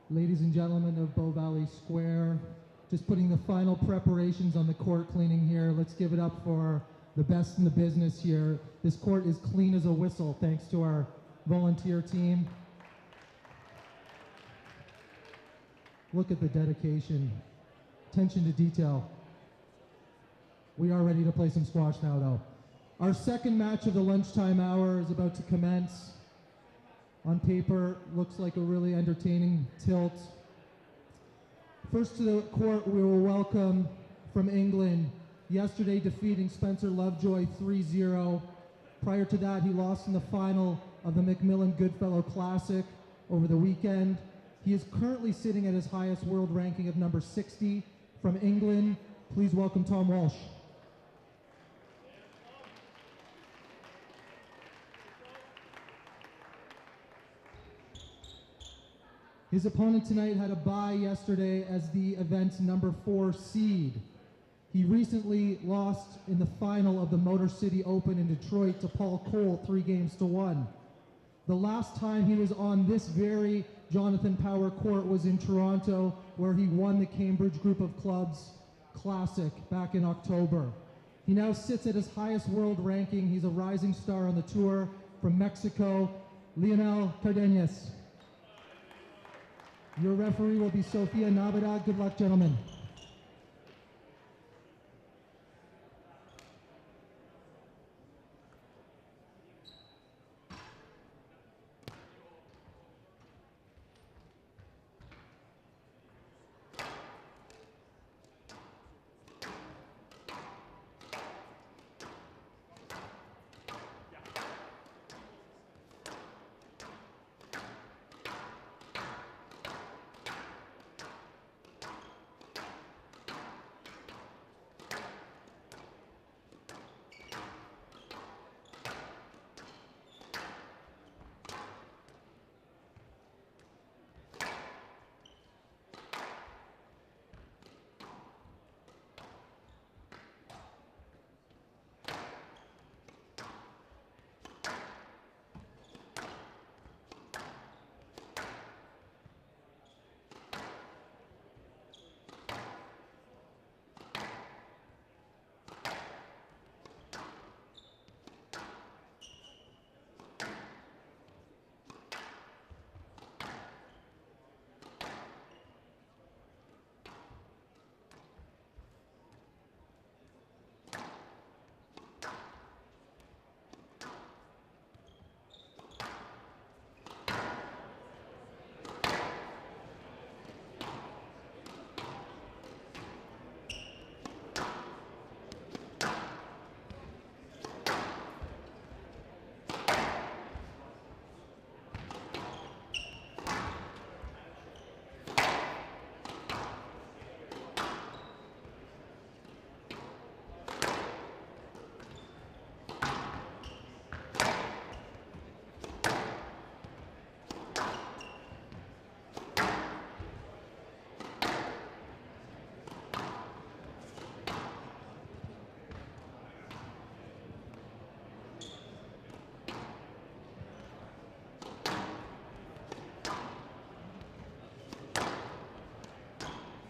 Ladies and gentlemen of Bow Valley Square, just putting the final preparations on the court cleaning here. Let's give it up for the best in the business here. This court is clean as a whistle thanks to our volunteer team. Look at the dedication, attention to detail. We are ready to play some squash now though. Our second match of the lunchtime hour is about to commence. On paper, looks like a really entertaining tilt. First to the court, we will welcome from England, yesterday defeating Spencer Lovejoy 3-0. Prior to that, he lost in the final of the Macmillan Goodfellow Classic over the weekend. He is currently sitting at his highest world ranking of number 60. From England, please welcome Tom Walsh. His opponent tonight had a bye yesterday as the event's number 4 seed. He recently lost in the final of the Motor City Open in Detroit to Paul Cole 3-1. The last time he was on this very Jonathan Power court was in Toronto, where he won the Cambridge Group of Clubs Classic back in October. He now sits at his highest world ranking. He's a rising star on the tour. From Mexico, Leonel Cardenas. Your referee will be Sofia Navada. Good luck, gentlemen.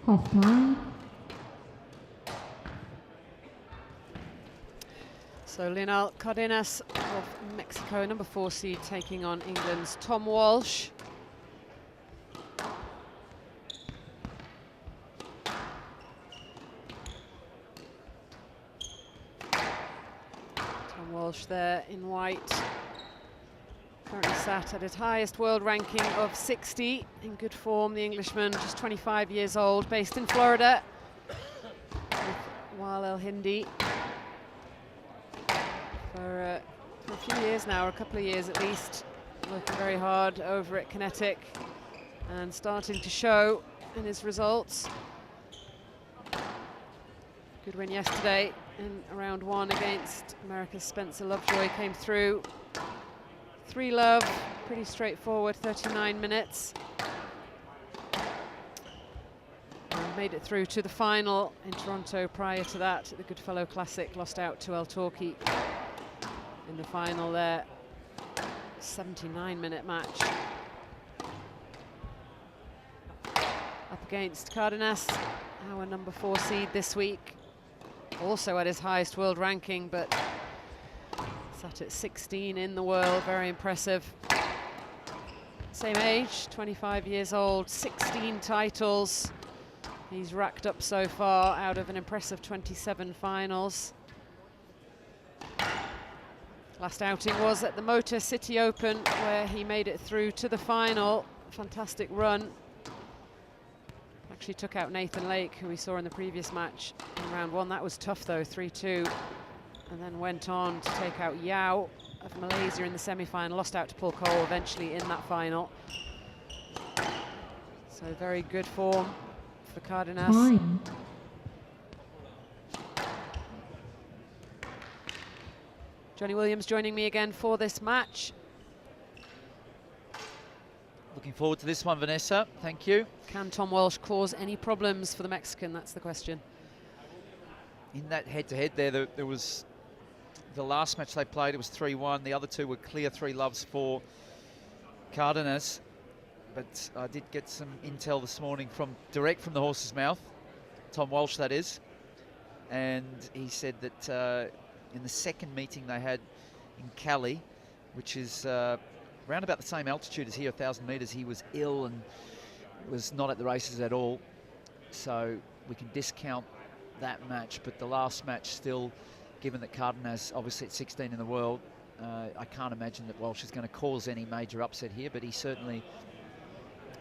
Half time. So Leonel Cardenas of Mexico, number 4 seed, taking on England's Tom Walsh. Tom Walsh there in white. Currently sat at his highest world ranking of 60. In good form, the Englishman, just 25 years old, based in Florida, with Wael El Hindi for a few years now, or a couple of years at least, working very hard over at Kinetic and starting to show in his results. Good win yesterday in round 1 against America's Spencer Lovejoy, came through. 3-love, pretty straightforward, 39 minutes. And made it through to the final in Toronto prior to that. The Goodfellow Classic, lost out to El Torquay in the final there. 79-minute match. up against Cardenas, our number 4 seed this week. Also at his highest world ranking, but sat at 16 in the world, very impressive. Same age, 25 years old, 16 titles he's racked up so far out of an impressive 27 finals. Last outing was at the Motor City Open, where he made it through to the final. Fantastic run. Actually took out Nathan Lake, who we saw in the previous match in round 1. That was tough though, 3-2. And then went on to take out Yao of Malaysia in the semi-final. Lost out to Paul Cole eventually in that final. So very good form for Cardenas. Time. Johnny Williams joining me again for this match. Looking forward to this one, Vanessa. Thank you. Can Tom Walsh cause any problems for the Mexican? That's the question. In that head-to-head there was the last match they played, it was 3-1. The other two were clear 3-loves for Cardenas. But I did get some intel this morning direct from the horse's mouth, Tom Walsh that is, and he said that in the second meeting they had in Cali, which is around about the same altitude as here, 1,000 metres, he was ill and was not at the races at all. So we can discount that match, but the last match still, given that Cardenas obviously at 16 in the world, I can't imagine that Walsh is going to cause any major upset here, but he certainly,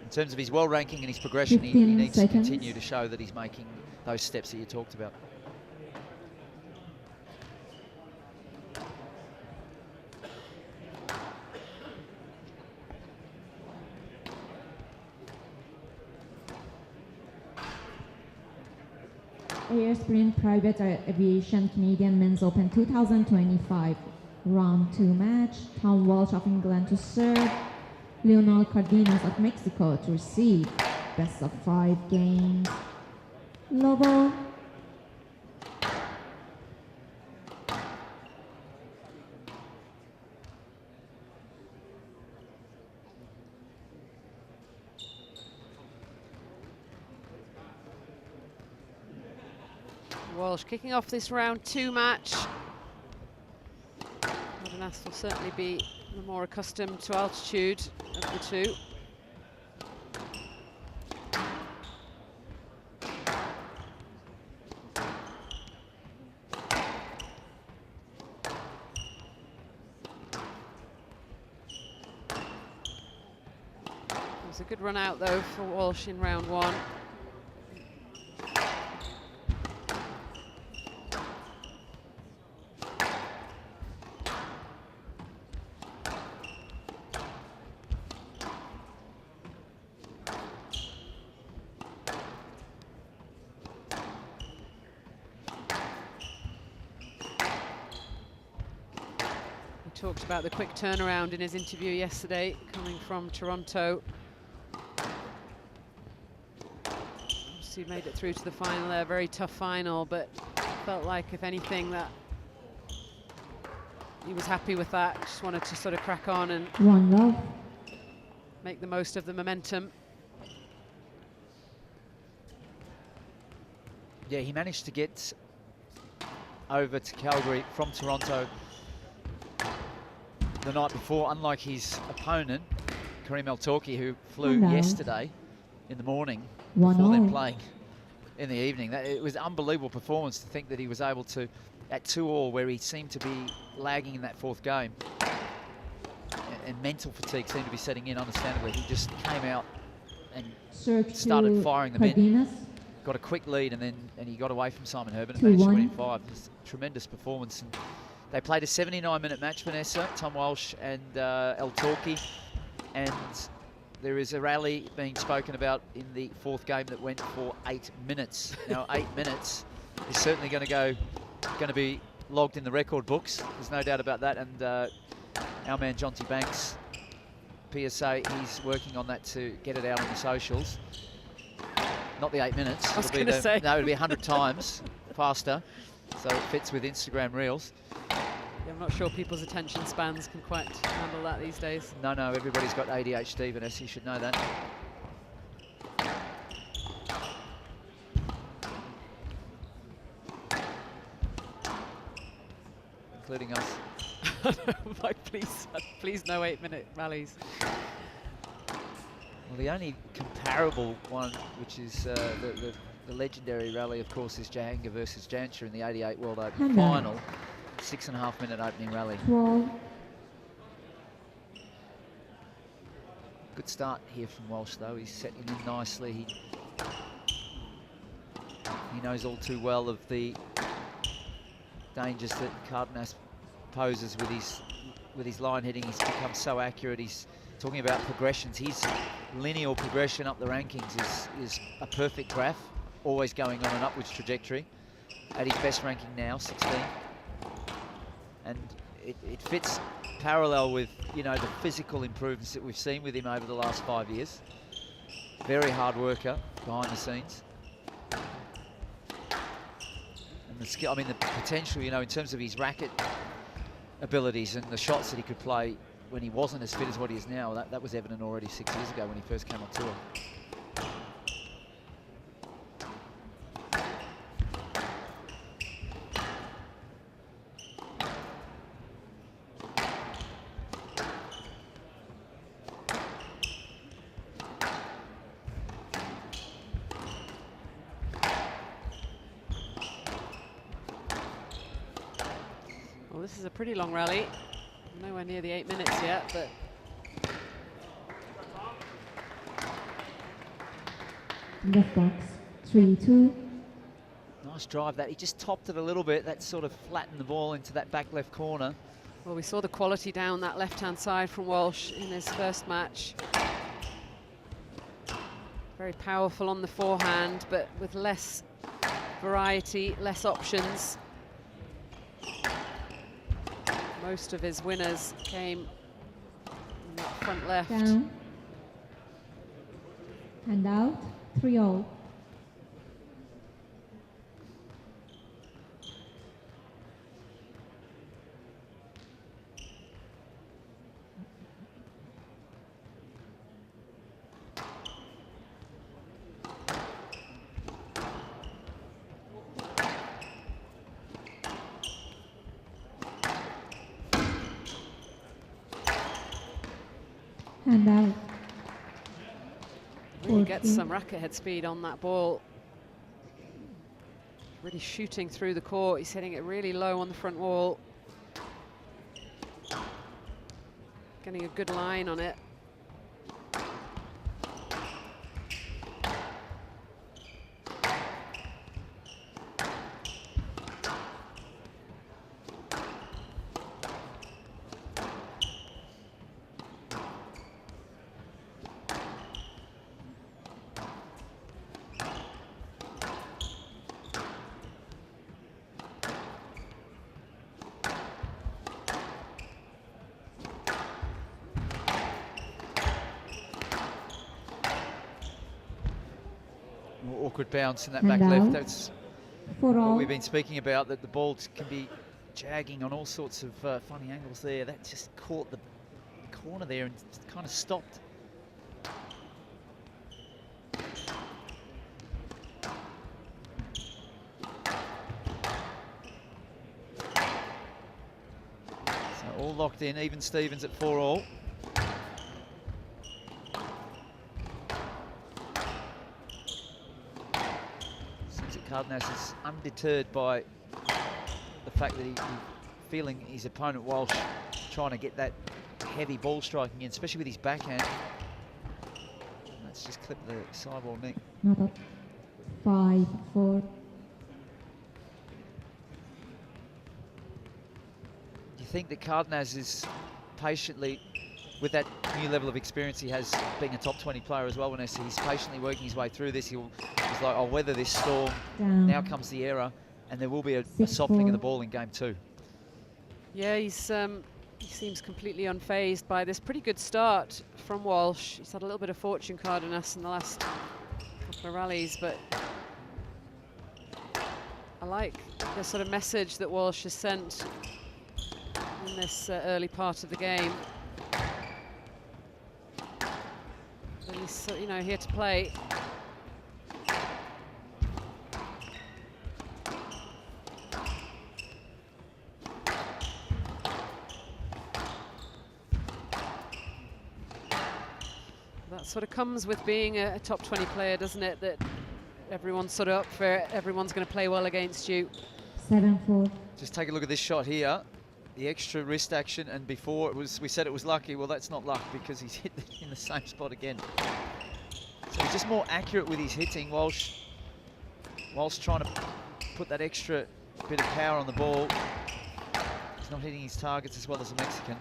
in terms of his world ranking and his progression, he 15 needs seconds. to continue to show that he's making those steps that you talked about. Air Sprint Private Aviation Canadian Men's Open 2025 Round 2 match. Tom Walsh of England to serve. Leonel Cardenas of Mexico to receive. Best of 5 games. Lobo. Walsh kicking off this round 2 match. Cardenas will certainly be the more accustomed to altitude of the two. It was a good run out though for Walsh in round 1. Talked about the quick turnaround in his interview yesterday, coming from Toronto. Obviously made it through to the final there, very tough final, but felt like, if anything, that he was happy with that. Just wanted to sort of crack on and 1 love. make the most of the momentum. Yeah, he managed to get over to Calgary from Toronto the night before, unlike his opponent, Karim El-Torki, who flew Hello. yesterday in the morning 1 before then all. playing in the evening. It was an unbelievable performance to think that he was able to, at 2-all, where he seemed to be lagging in that 4th game, and mental fatigue seemed to be setting in, understandably. He just came out and Search started to firing them in. Cardenas. Got a quick lead, and he got away from Simon Herbert and managed to 2-1. win in 5. Just a tremendous performance. And they played a 79-minute match, Vanessa, Tom Walsh and El-Torki, and there is a rally being spoken about in the 4th game that went for 8 minutes. Now, 8 minutes is certainly going to be logged in the record books. There's no doubt about that. And our man Jonty Banks, PSA, he's working on that to get it out on the socials. Not the 8 minutes. I was going to say. No, it'll be 100 times faster, so it fits with Instagram Reels. Yeah, I'm not sure people's attention spans can quite handle that these days. No, everybody's got ADHD, Vanessa, you should know that. including us. Like, please no 8-minute rallies. Well, the only comparable one, which is the legendary rally, of course, is Jahangir versus Jancha in the '88 World Open final. 6.5-minute opening rally. 12. Good start here from Walsh, though. He's settling in nicely. He knows all too well of the dangers that Cardenas poses with his line hitting. He's become so accurate. He's talking about progressions. His linear progression up the rankings is a perfect graph, always going on an upwards trajectory. At his best ranking now, 16. And it fits parallel with, you know, the physical improvements that we've seen with him over the last 5 years. Very hard worker behind the scenes. And the skill, I mean, the potential, you know, in terms of his racket abilities and the shots that he could play when he wasn't as fit as what he is now, that was evident already 6 years ago when he first came on tour. Well, this is a pretty long rally. Nowhere near the 8 minutes yet, but Left box, 3-2. Nice drive that. He just topped it a little bit. That sort of flattened the ball into that back left corner. well, we saw the quality down that left-hand side from Walsh in his first match. Very powerful on the forehand, but with less variety, less options. Most of his winners came in that front left. Down. Hand out, 3-0. Hand out. Really gets 4-2. some racket head speed on that ball. Really shooting through the court. He's hitting it really low on the front wall. Getting a good line on it. More awkward bounce in that Hand back left. out. That's 4-all. what we've been speaking about, that the ball can be jagging on all sorts of funny angles there. That just caught the corner there and kind of stopped. So all locked in, even Stevens at 4-all. Cardenas is undeterred by the fact that he's feeling his opponent Walsh trying to get that heavy ball striking in, especially with his backhand. Let's just clip the sidewall neck. Not up. 5-4. Do you think that Cardenas is patiently, with that new level of experience he has being a top 20 player as well, Vanessa, he's patiently working his way through this? He's like, I'll weather this storm. Down. Now comes the error, and there will be a softening of the ball in game 2. Yeah, he seems completely unfazed by this pretty good start from Walsh. He's had a little bit of fortune, Cardenas, in the last couple of rallies, but I like the sort of message that Walsh has sent in this early part of the game. That he's, you know, here to play. sort of comes with being a top 20 player, doesn't it? That everyone's sort of up for it, everyone's going to play well against you. 7-4. Just take a look at this shot here. The extra wrist action, and before it was, we said it was lucky. Well, that's not luck because he's hit in the same spot again. So he's just more accurate with his hitting whilst trying to put that extra bit of power on the ball. He's not hitting his targets as well as the Mexican.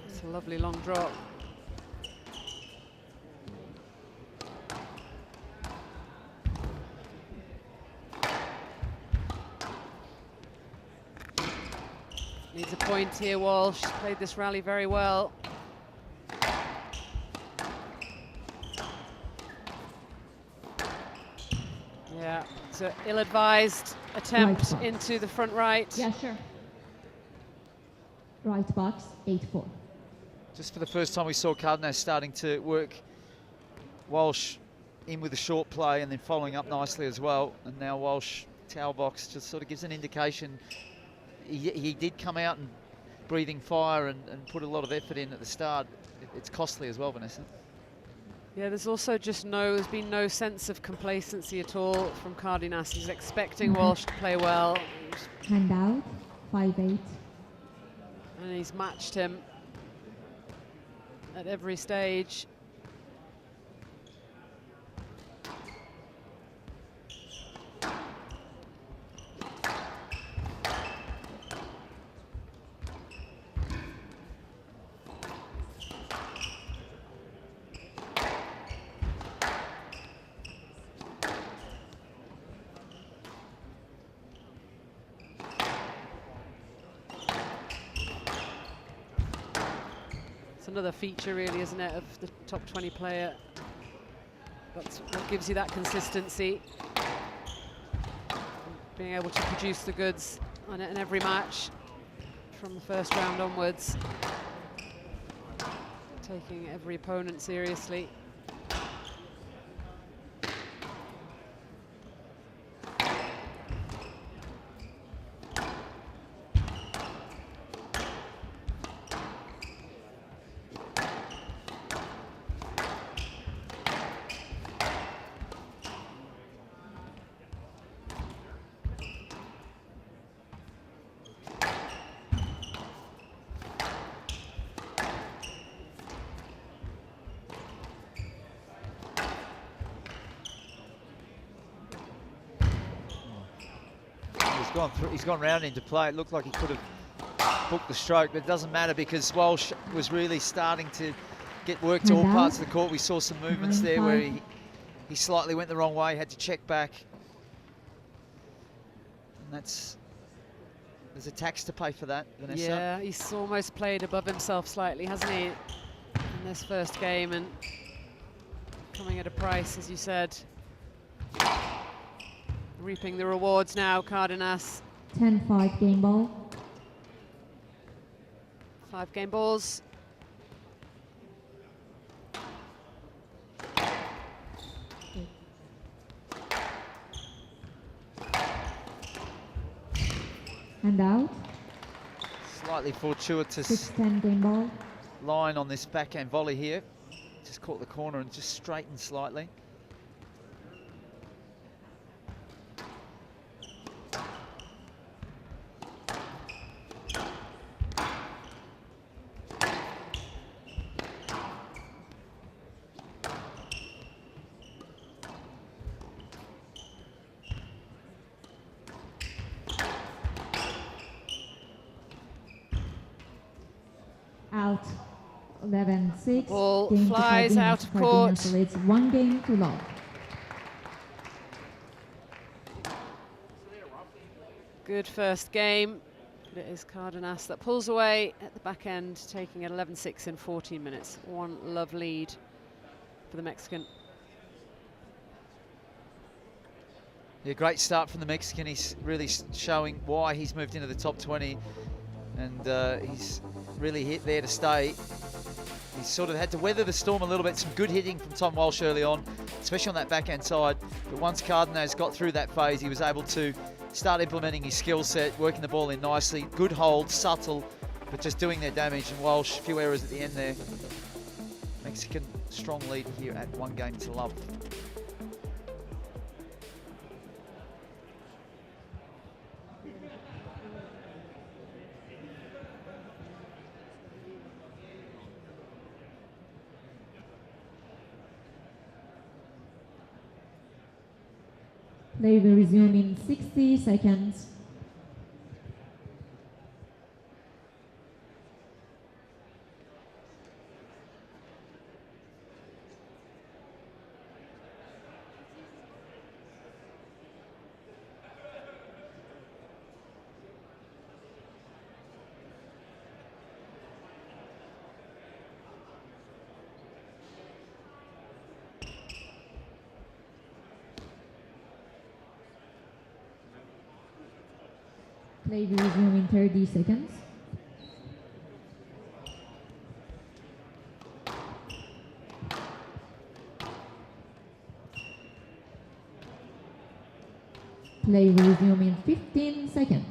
It's a lovely long drop. Needs a point here, Walsh. Played this rally very well. Yeah, it's an ill-advised attempt Right. into the front right. Yeah, sure. Right box, 8-4. Just for the first time we saw Cardenas starting to work Walsh in with a short play and then following up nicely as well. And now Walsh, towel box, just sort of gives an indication. He did come out and breathing fire and put a lot of effort in at the start. It's costly as well, Vanessa. Yeah, there's been no sense of complacency at all from Cardenas. He's expecting Walsh to play well, Hand out, 5-8. and he's matched him at every stage. It's another feature, really, isn't it, of the top 20 player. That's what gives you that consistency. Being able to produce the goods in every match from the first round onwards. Taking every opponent seriously. He's gone round into play. It looked like he could have booked the stroke, but it doesn't matter because Walsh was really starting to get work to all parts of the court. We saw some movements there where he slightly went the wrong way, had to check back. And there's a tax to pay for that, Vanessa. Yeah, he's almost played above himself slightly, hasn't he, in this first game, and coming at a price, as you said. Reaping the rewards now, Cardenas. 10-5 game ball. 5 game balls. Hand out, Slightly fortuitous 6-10 game ball. line on this backhand volley here. Just caught the corner and just straightened slightly. Out 11-6. Ball Game to flies Cardenas. out of Cardenas court. leads 1-0. Good first game, but it is Cardenas that pulls away at the back end, taking it 11-6 in 14 minutes. One love lead for the Mexican. Yeah, great start from the Mexican. He's really showing why he's moved into the top 20, and he's really hit there to stay. He's sort of had to weather the storm a little bit. Some good hitting from Tom Walsh early on, especially on that backhand side. But once Cardenas got through that phase, he was able to start implementing his skill set, working the ball in nicely. Good hold, subtle, but just doing their damage. And Walsh, a few errors at the end there. Mexican strong lead here at 1-0. Play will resume in 60 seconds. Play will resume in 30 seconds. Play will resume in 15 seconds.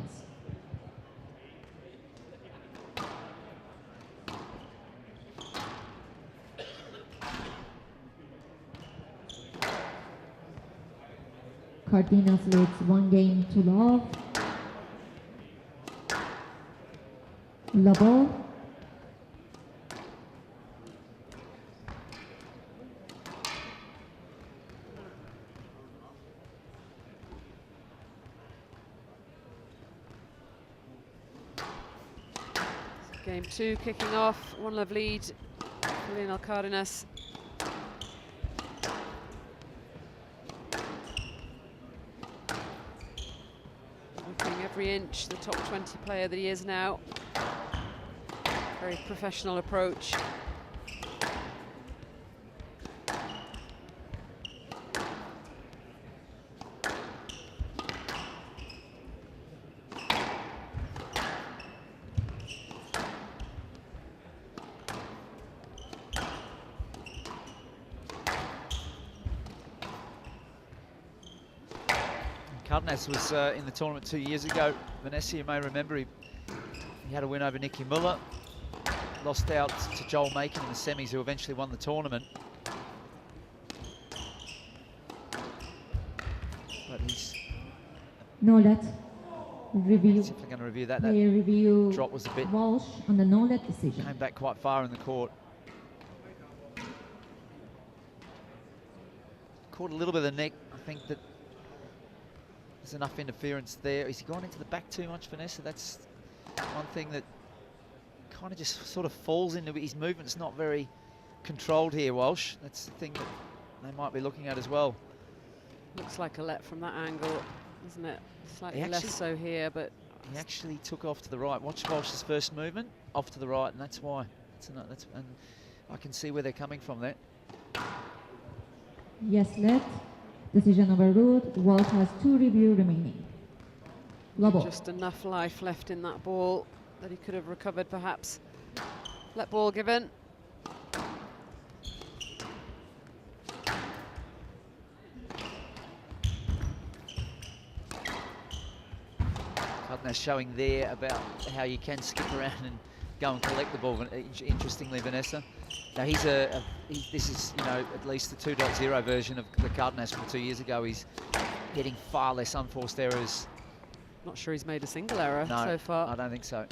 Cardenas leads 1-0. Level. Game 2 kicking off. One love lead for Lionel Cardenas. Looking every inch the top 20 player that he is now. Very professional approach. Cardenas was in the tournament 2 years ago. Vanessa, you may remember, he had a win over Nicky Muller. Lost out to Joel Macon in the semis, who eventually won the tournament. But he's No-let review. simply going to review that. Player review. Drop was a bit. Walsh on the no-let decision. Came back quite far in the court. Caught a little bit of the neck. I think that there's enough interference there. Is he gone into the back too much, Vanessa? That's one thing that kind of just sort of falls into his movement's not very controlled here, Walsh. That's the thing that they might be looking at as well. Looks like a let from that angle, isn't it? Slightly less so here, but he actually took off to the right. Watch Walsh's first movement, off to the right, and that's why. And I can see where they're coming from there. Yes, let. Decision overruled. Walsh has 2 review remaining. Level. just enough life left in that ball that he could have recovered perhaps. Let ball given. Cardenas showing there about how you can skip around and go and collect the ball. Interestingly, Vanessa. Now this is at least the 2.0 version of the Cardenas from 2 years ago. He's getting far less unforced errors. Not sure he's made a single error so far. I don't think so.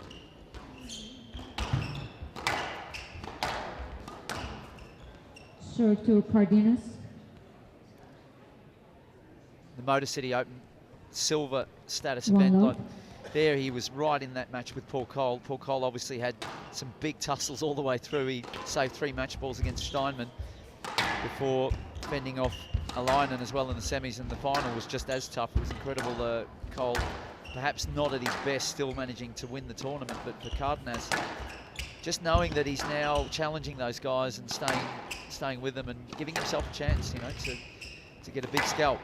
Serve to Cardenas. The Motor City Open silver status One event. love. there he was right in that match with Paul Cole. Paul Cole obviously had some big tussles all the way through. He saved 3 match balls against Steinman before fending off Alainen as well in the semis, and the final was just as tough. It was incredible. Cole, perhaps not at his best, still managing to win the tournament, but for Cardenas, just knowing that he's now challenging those guys and staying with them and giving himself a chance, you know, to get a big scalp.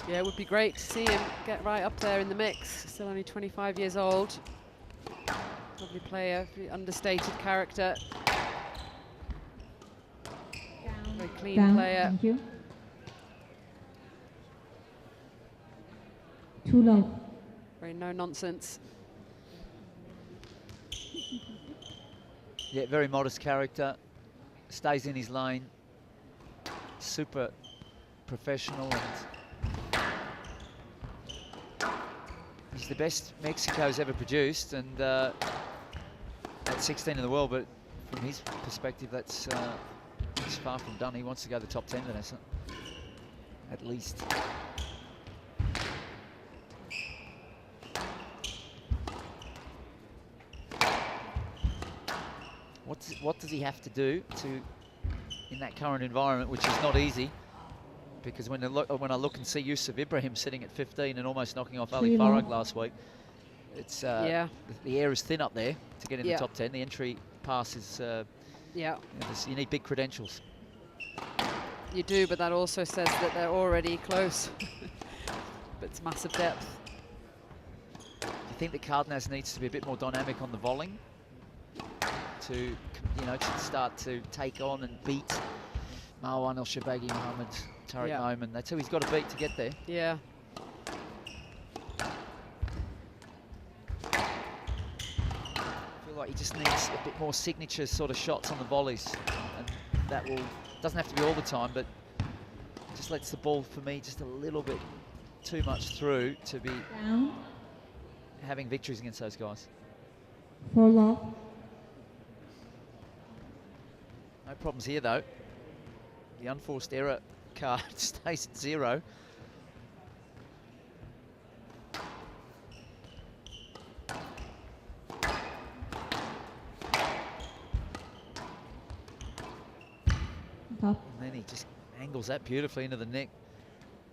Yeah, it would be great to see him get right up there in the mix. Still only 25 years old. Lovely player, very understated character. Very clean player. Thank you. Too low. Very no nonsense. Yeah, very modest character. Stays in his lane. Super professional, and he's the best Mexico's ever produced, and at 16 in the world, but from his perspective, that's far from done. He wants to go to the top 10, Vanessa, at least. What does he have to do in that current environment, which is not easy? Because when I look and see Yusuf Ibrahim sitting at 15 and almost knocking off Ali Farag last week, it's the air is thin up there to get in the top 10. The entry pass is you need big credentials. You do, but that also says that they're already close. But it's massive depth. Do you think that Cardenas needs to be a bit more dynamic on the volleying to start to take on and beat Marwan El Shabagi, Mohammed, Tariq Momin? That's who he's got to beat to get there. Yeah. I feel like he just needs a bit more signature sort of shots on the volleys, and that doesn't have to be all the time, but just lets the ball, for me, just a little bit too much through to be having victories against those guys. 4 love. No problems here, though. The unforced error card stays at 0. Top. And then he just angles that beautifully into the neck.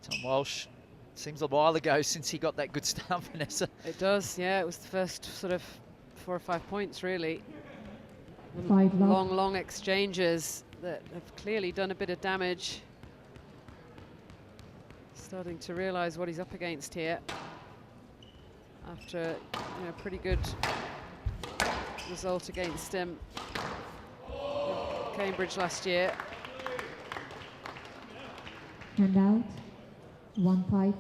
Tom Walsh, seems a while ago since he got that good start, Vanessa. It does, yeah. It was the first sort of 4 or 5 points, really. 5 love. Long exchanges that have clearly done a bit of damage. Starting to realise what he's up against here after a pretty good result against him in Cambridge last year. Hand out. 1-5.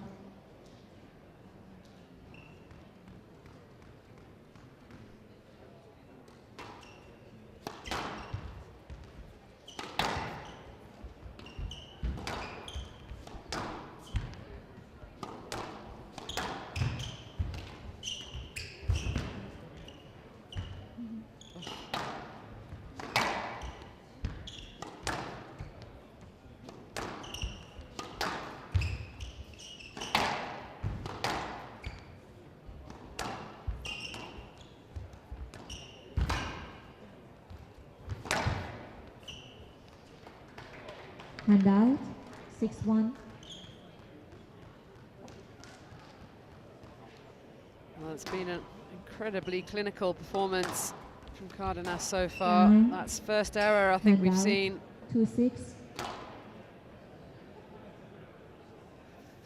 Hand out. 6-1. Well, it's been an incredibly clinical performance from Cardenas so far. That's first error I think we've seen 2-6.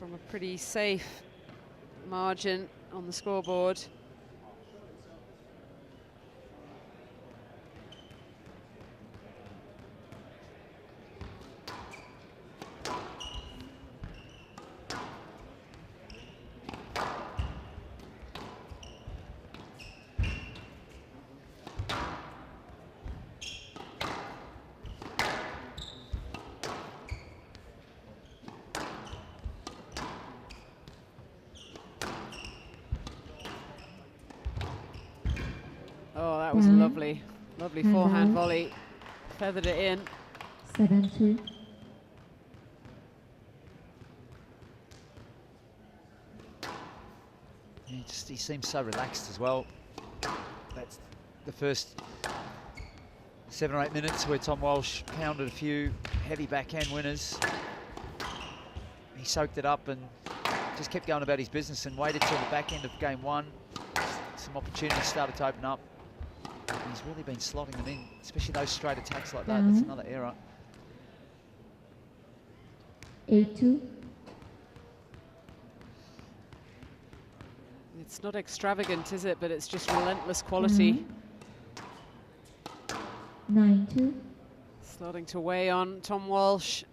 from a pretty safe margin on the scoreboard. That was Down. lovely. Lovely Hand forehand out. volley. Feathered it in. 7-2. He seems so relaxed as well. That's the first 7 or 8 minutes where Tom Walsh pounded a few heavy backhand winners. He soaked it up and just kept going about his business and waited till the back end of game 1. Some opportunities started to open up. And he's really been slotting them in, especially those straight attacks like that. That's another error. 8-2. It's not extravagant, is it? But it's just relentless quality. 9-2. Starting to weigh on Tom Walsh.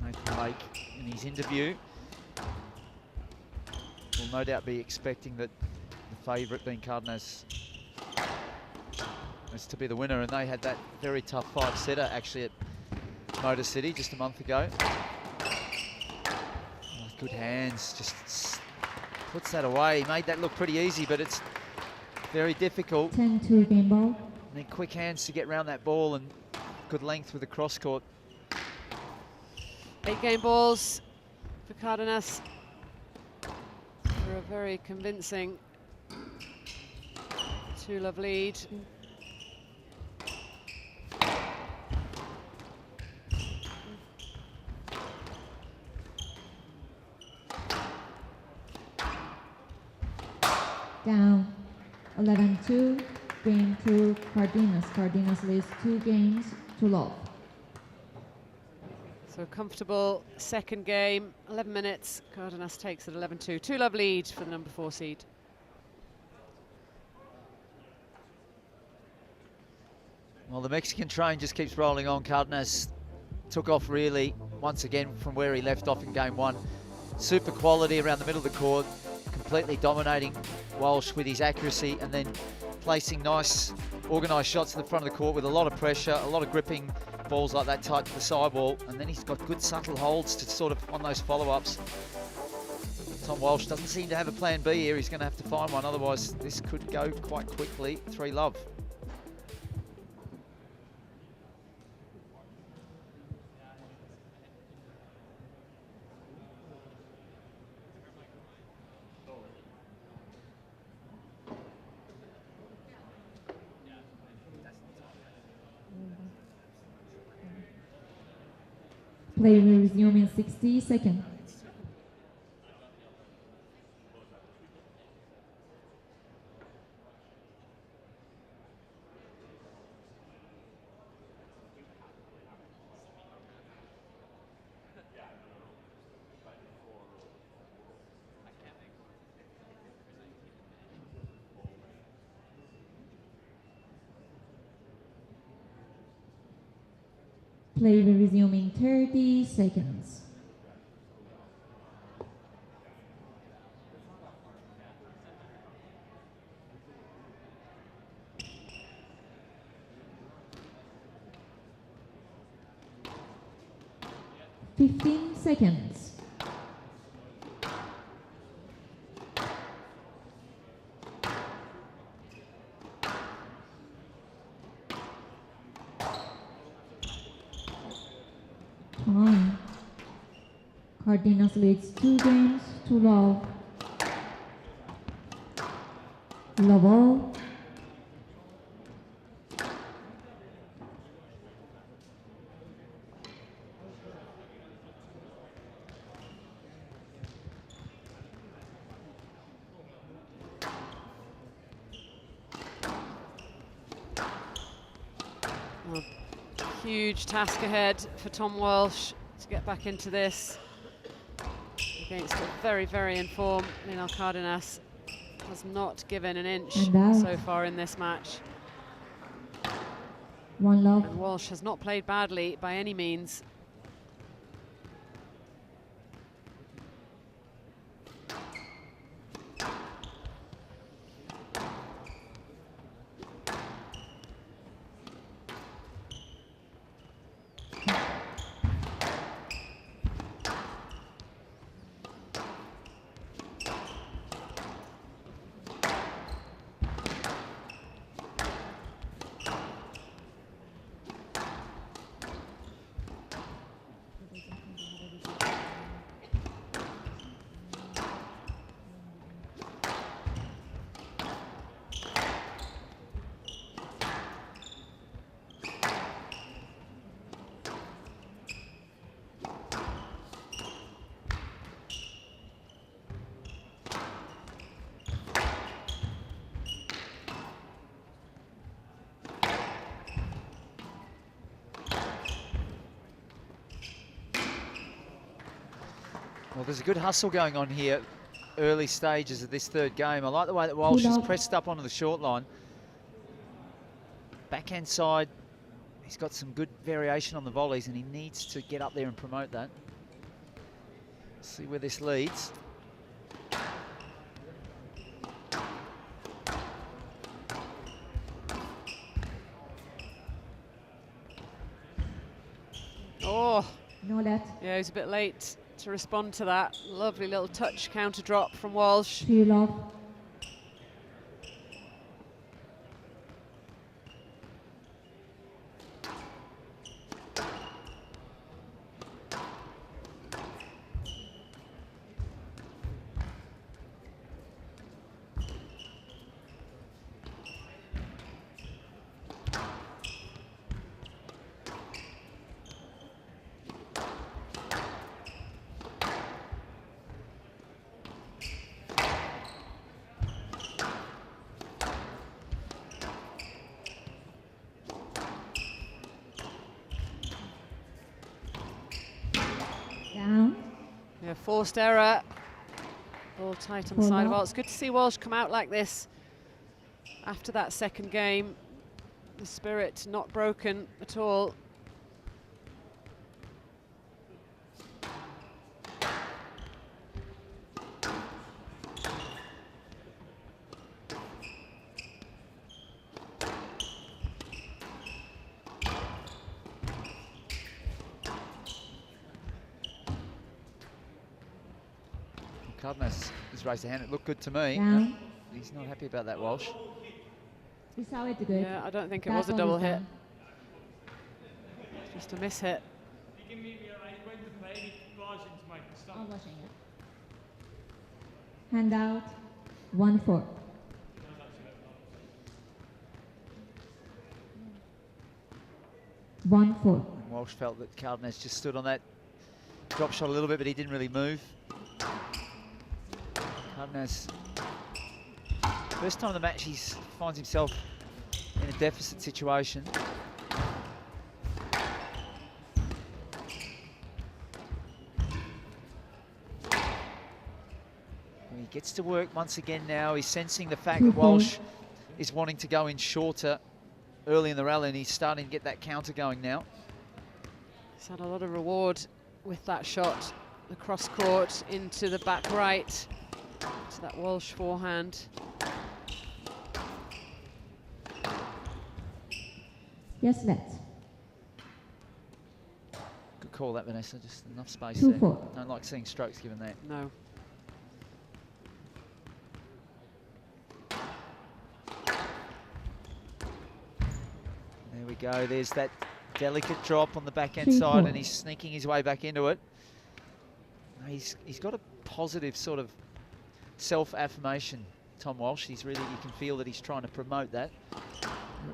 Nathan Lake in his interview will no doubt be expecting that the favourite being Cardenas is to be the winner, and they had that very tough 5-setter actually at Motor City just a month ago. Oh, good hands, just puts that away. He made that look pretty easy, but it's very difficult. 10-2 game ball. And then quick hands to get around that ball and good length with the cross court. 8 game balls for Cardenas for a very convincing 2-love lead. Down. 11-2. Game 2, Cardenas. Cardenas leads 2 games to love. So comfortable second game, 11 minutes. Cardenas takes it 11-2. 2-love lead for the number 4 seed. Well, the Mexican train just keeps rolling on. Cardenas took off really once again from where he left off in game 1. Super quality around the middle of the court, completely dominating Walsh with his accuracy and then placing nice organised shots in the front of the court with a lot of pressure, a lot of gripping balls like that tight to the sidewall, and then he's got good subtle holds to sort of on those follow-ups. Tom Walsh doesn't seem to have a plan B here. He's going to have to find one, otherwise this could go quite quickly. 3-love. Play will resume in 60 seconds. Play will resume in 30 seconds. Fifteen seconds. Time. Cardenas leads 2 games to love. Love all. Well, huge task ahead for Tom Walsh to get back into this against a very, very informed Lionel Cardenas. Has not given an inch And out. so far in this match. 1-love. And Walsh has not played badly by any means. Well, there's a good hustle going on here, early stages of this third game. I like the way that Walsh is pressed up onto the short line. Backhand side, he's got some good variation on the volleys, and he needs to get up there and promote that. See where this leads. Oh, No let. yeah, he was a bit late to respond to that. Lovely little touch counter drop from Walsh. 3 love. Down. Yeah, forced error. All tight on the Pull side of up. Walsh. It's good to see Walsh come out like this after that second game. The spirit not broken at all. Cardenas has raised a hand. It looked good to me. Down. He's not happy about that, Walsh. We saw it good. Yeah, I don't think it That was a ball double is hit. down. Just a miss hit. All watching it. Hand out. 1-4. Walsh felt that Cardenas just stood on that drop shot a little bit, but he didn't really move. Cardenas, first time in the match, he finds himself in a deficit situation. He gets to work once again now. He's sensing the fact that Walsh is wanting to go in shorter early in the rally, and he's starting to get that counter going now. He's had a lot of reward with that shot. The cross court into the back right. To that Walsh forehand. Yes, let's. Good call that, Vanessa. Just enough space 2-4. there. Don't like seeing strokes given that. No. There we go. There's that delicate drop on the backhand 3-4. side, and he's sneaking his way back into it. He's got a positive sort of self-affirmation, Tom Walsh. He's really, you can feel that he's trying to promote that.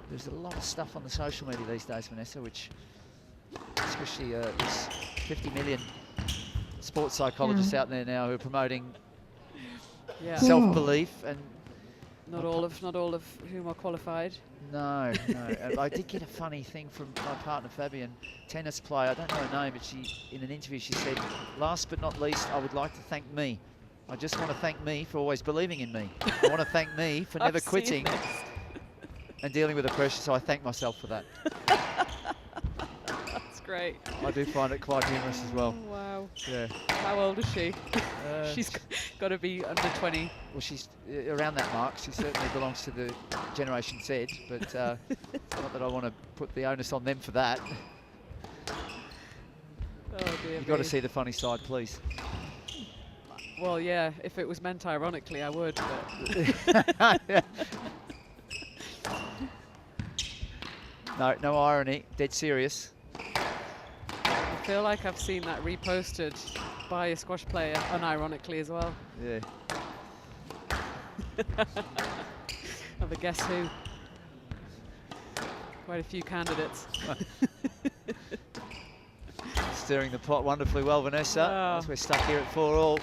There's a lot of stuff on the social media these days, Vanessa, which, especially there's 50 million sports psychologists out there now who are promoting Yeah. self-belief, and Not all of whom are qualified. no. And I did get a funny thing from my partner Fabian, tennis player. I don't know her name, but she, in an interview, she said, "Last but not least, I would like to thank me. I just want to thank me for always believing in me. I want to thank me for never I've seen quitting this. and dealing with the pressure." So I thank myself for that. That's great. I do find it quite humorous as well. Oh, wow. Yeah. How old is she? Uh, She's got to be under 20. Well, she's around that mark. She certainly belongs to the Generation Z, but not that I want to put the onus on them for that. Oh dear. You've got to me. see the funny side, please. Well, yeah. If it was meant ironically, I would. But No irony. Dead serious. I feel like I've seen that reposted by a squash player unironically as well. Yeah. Of the Guess Who. Quite a few candidates. Stirring the pot wonderfully well, Vanessa. Oh. As we're stuck here at 4-all.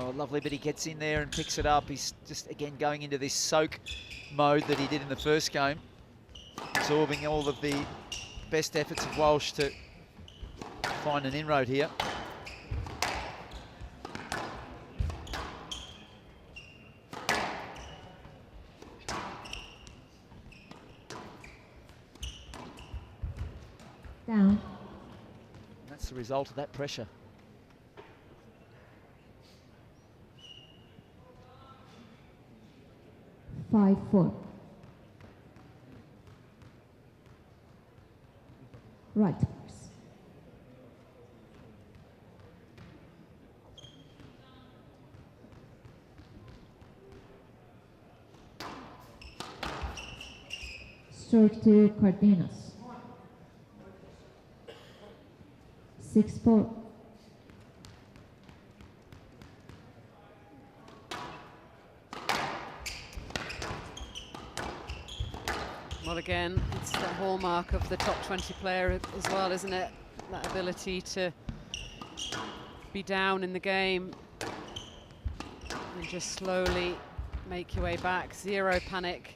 Oh, lovely, but he gets in there and picks it up. He's just, again, going into this soak mode that he did in the first game, absorbing all of the best efforts of Walsh to find an inroad here. Down. And that's the result of that pressure. Five, 4. Right. Stroke to Cardenas. 6-4. Well, again, it's the hallmark of the top 20 player as well, isn't it? That ability to be down in the game and just slowly make your way back. Zero panic.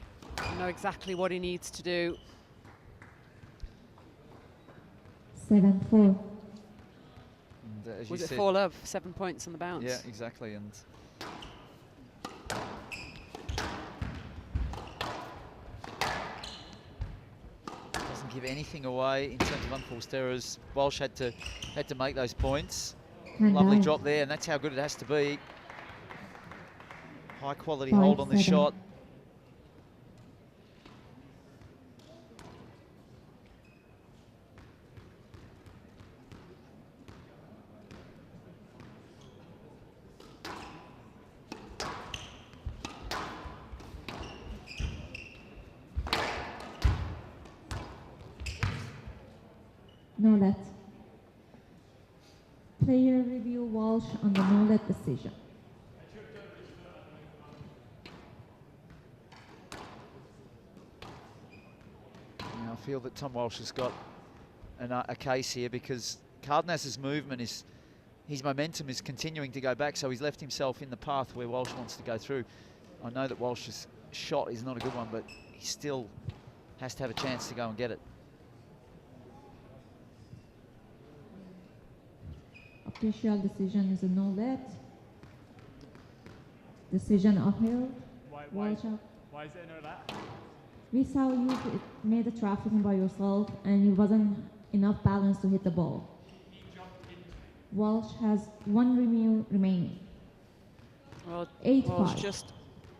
You know exactly what he needs to do. 7-4. And, as Was you it said, 4-love? 7 points on the bounce. yeah, exactly. And doesn't give anything away in terms of unforced errors. Walsh had to make those points. Lovely drop there, and that's how good it has to be. High quality hold on the 5-7. shot. No let. Player review Walsh on the no let decision. Yeah, I feel that Tom Walsh has got a case here because Cardenas's movement is, his momentum is continuing to go back, so he's left himself in the path where Walsh wants to go through. I know that Walsh's shot is not a good one, but he still has to have a chance to go and get it. Official decision is a no let. Decision upheld. Walsh out. Why is it no let? We saw you made the trafficking by yourself and it wasn't enough balance to hit the ball. Walsh has one review remaining. Well, 8-5. Walsh just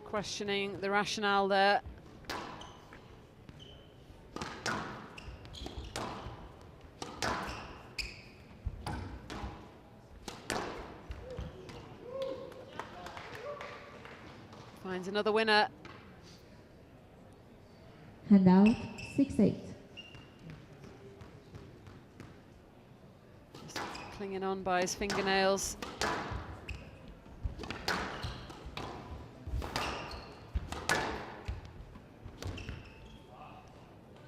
questioning the rationale there. Finds another winner. Handout 6-8. Just clinging on by his fingernails.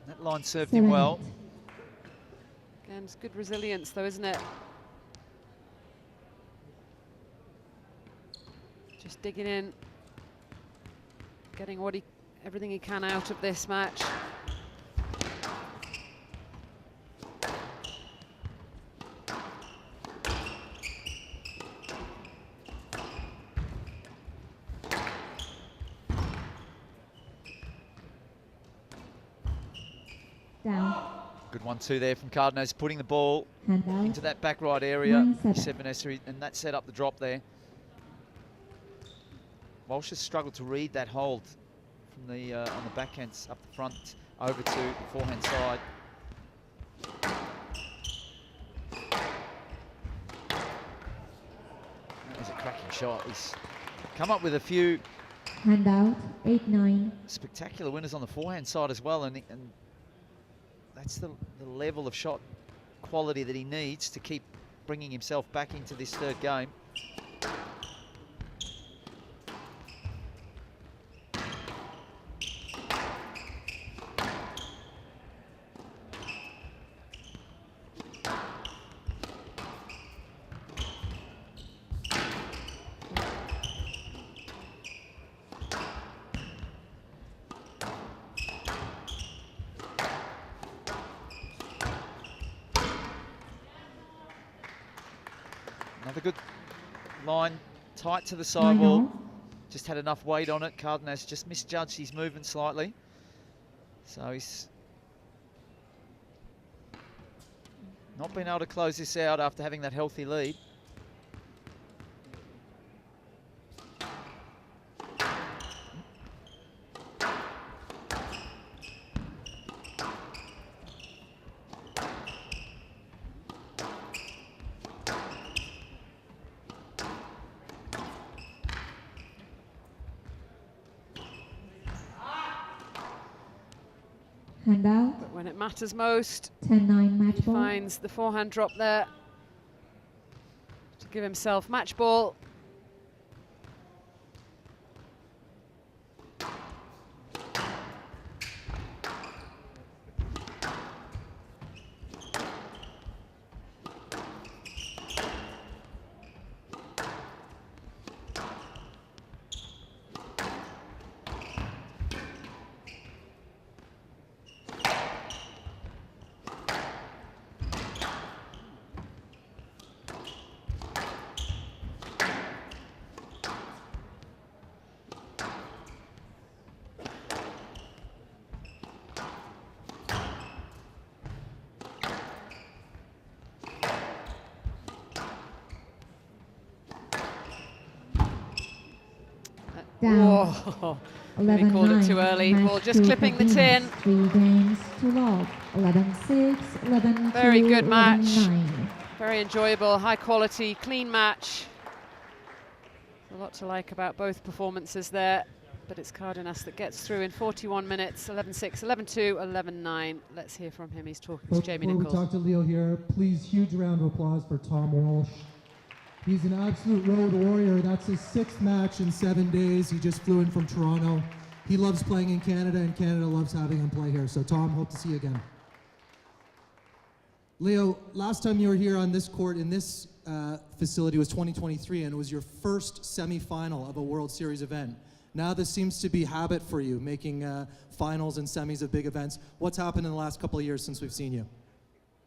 That line served him well. 7-8. Again, it's good resilience though, isn't it? Just digging in, getting everything he can out of this match. Down. Good 1-2 there from Cardenas, putting the ball Handout. into that back right area. 9-7. He said Vanessa, and that set up the drop there. Walsh has struggled to read that hold from the on the backhands up the front over to the forehand side. That was a cracking shot. He's come up with a few Handout 8-9. spectacular winners on the forehand side as well, and that's the level of shot quality that he needs to keep bringing himself back into this third game. Another good line, tight to the sidewall. 9-all. Just had enough weight on it. Cardenas just misjudged his movement slightly. So he's not been able to close this out after having that healthy lead. Handout. But when it matters most, 10-9 match he ball. finds the forehand drop there to give himself match ball. Down. Whoa. Maybe 11-9. called it too early. Match Ball just to clipping the tin. Cardenas. 3 games to love. 11-6, 11-2, Very good match. 11-9. Very enjoyable, high quality, clean match. A lot to like about both performances there, but it's Cardenas that gets through in 41 minutes, 11-6, 11-2, 11-9. Let's hear from him. He's talking to Jamie Before we Nichols. talk to Leo here, please, huge round of applause for Tom Walsh. He's an absolute road warrior. That's his 6th match in 7 days. He just flew in from Toronto. He loves playing in Canada, and Canada loves having him play here. So Tom, hope to see you again. Leo, last time you were here on this court in this facility was 2023, and it was your first semifinal of a World Series event. Now this seems to be habit for you, making finals and semis of big events. What's happened in the last couple of years since we've seen you?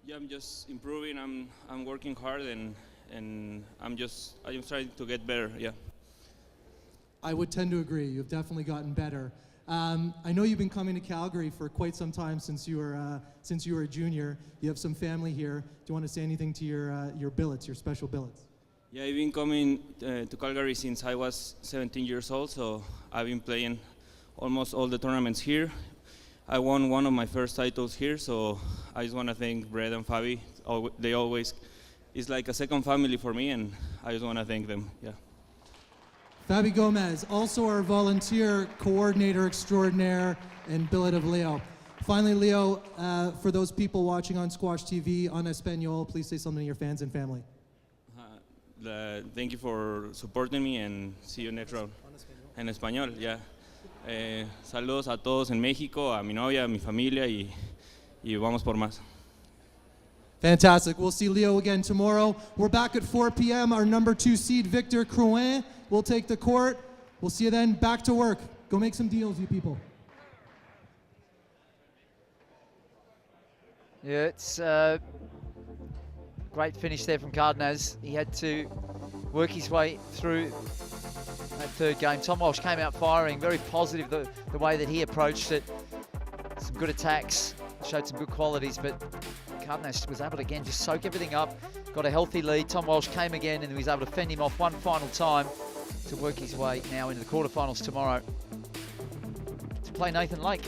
Yeah, I'm just improving. I'm working hard, and I'm trying to get better. Yeah. I would tend to agree. You've definitely gotten better. I know you've been coming to Calgary for quite some time since you were a junior. You have some family here. Do you want to say anything to your billets, your special billets? Yeah, I've been coming to Calgary since I was 17 years old, so I've been playing almost all the tournaments here. I won one of my first titles here, so I just want to thank Brett and Fabi. They always, it's like a second family for me, and I just want to thank them. Yeah. Fabi Gomez, also our volunteer coordinator extraordinaire and billet of Leo. Finally, Leo, for those people watching on Squash TV on Espanol, please say something to your fans and family. Thank you for supporting me, and see you next round. En español, yeah. Saludos a todos en México, a mi novia, a mi familia, y vamos por más. Fantastic. We'll see Leo again tomorrow. We're back at 4 p.m. Our number 2 seed, Victor Crouin, will take the court. We'll see you then. Back to work. Go make some deals, you people. Yeah, it's great finish there from Cardenas. He had to work his way through that third game. Tom Walsh came out firing, very positive the way that he approached it. Some good attacks, showed some good qualities, but Cardenas was able to, again, just soak everything up, got a healthy lead. Tom Walsh came again and he was able to fend him off one final time to work his way now into the quarterfinals tomorrow to play Nathan Lake.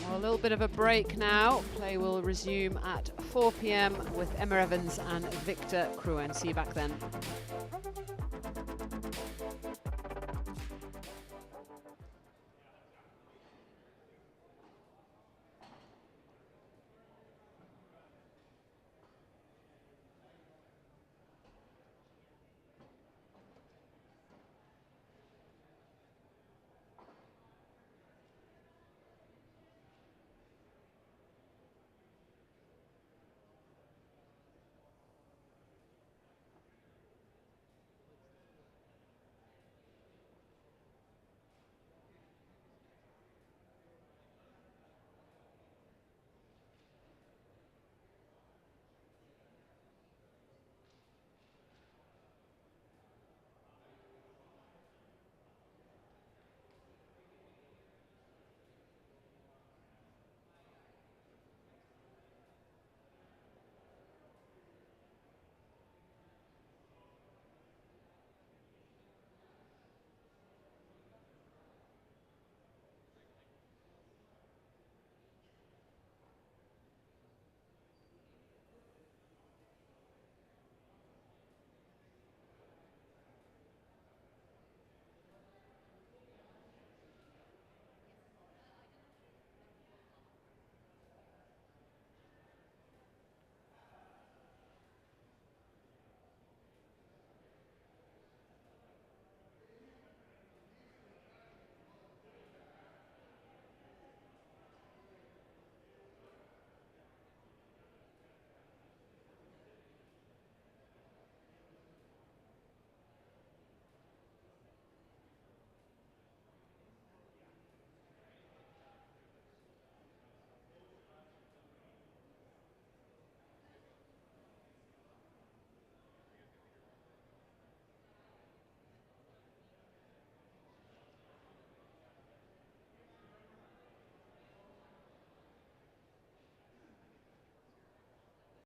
Well, a little bit of a break now. Play will resume at 4 p.m. with Emma Evans and Victor Crouin. See you back then.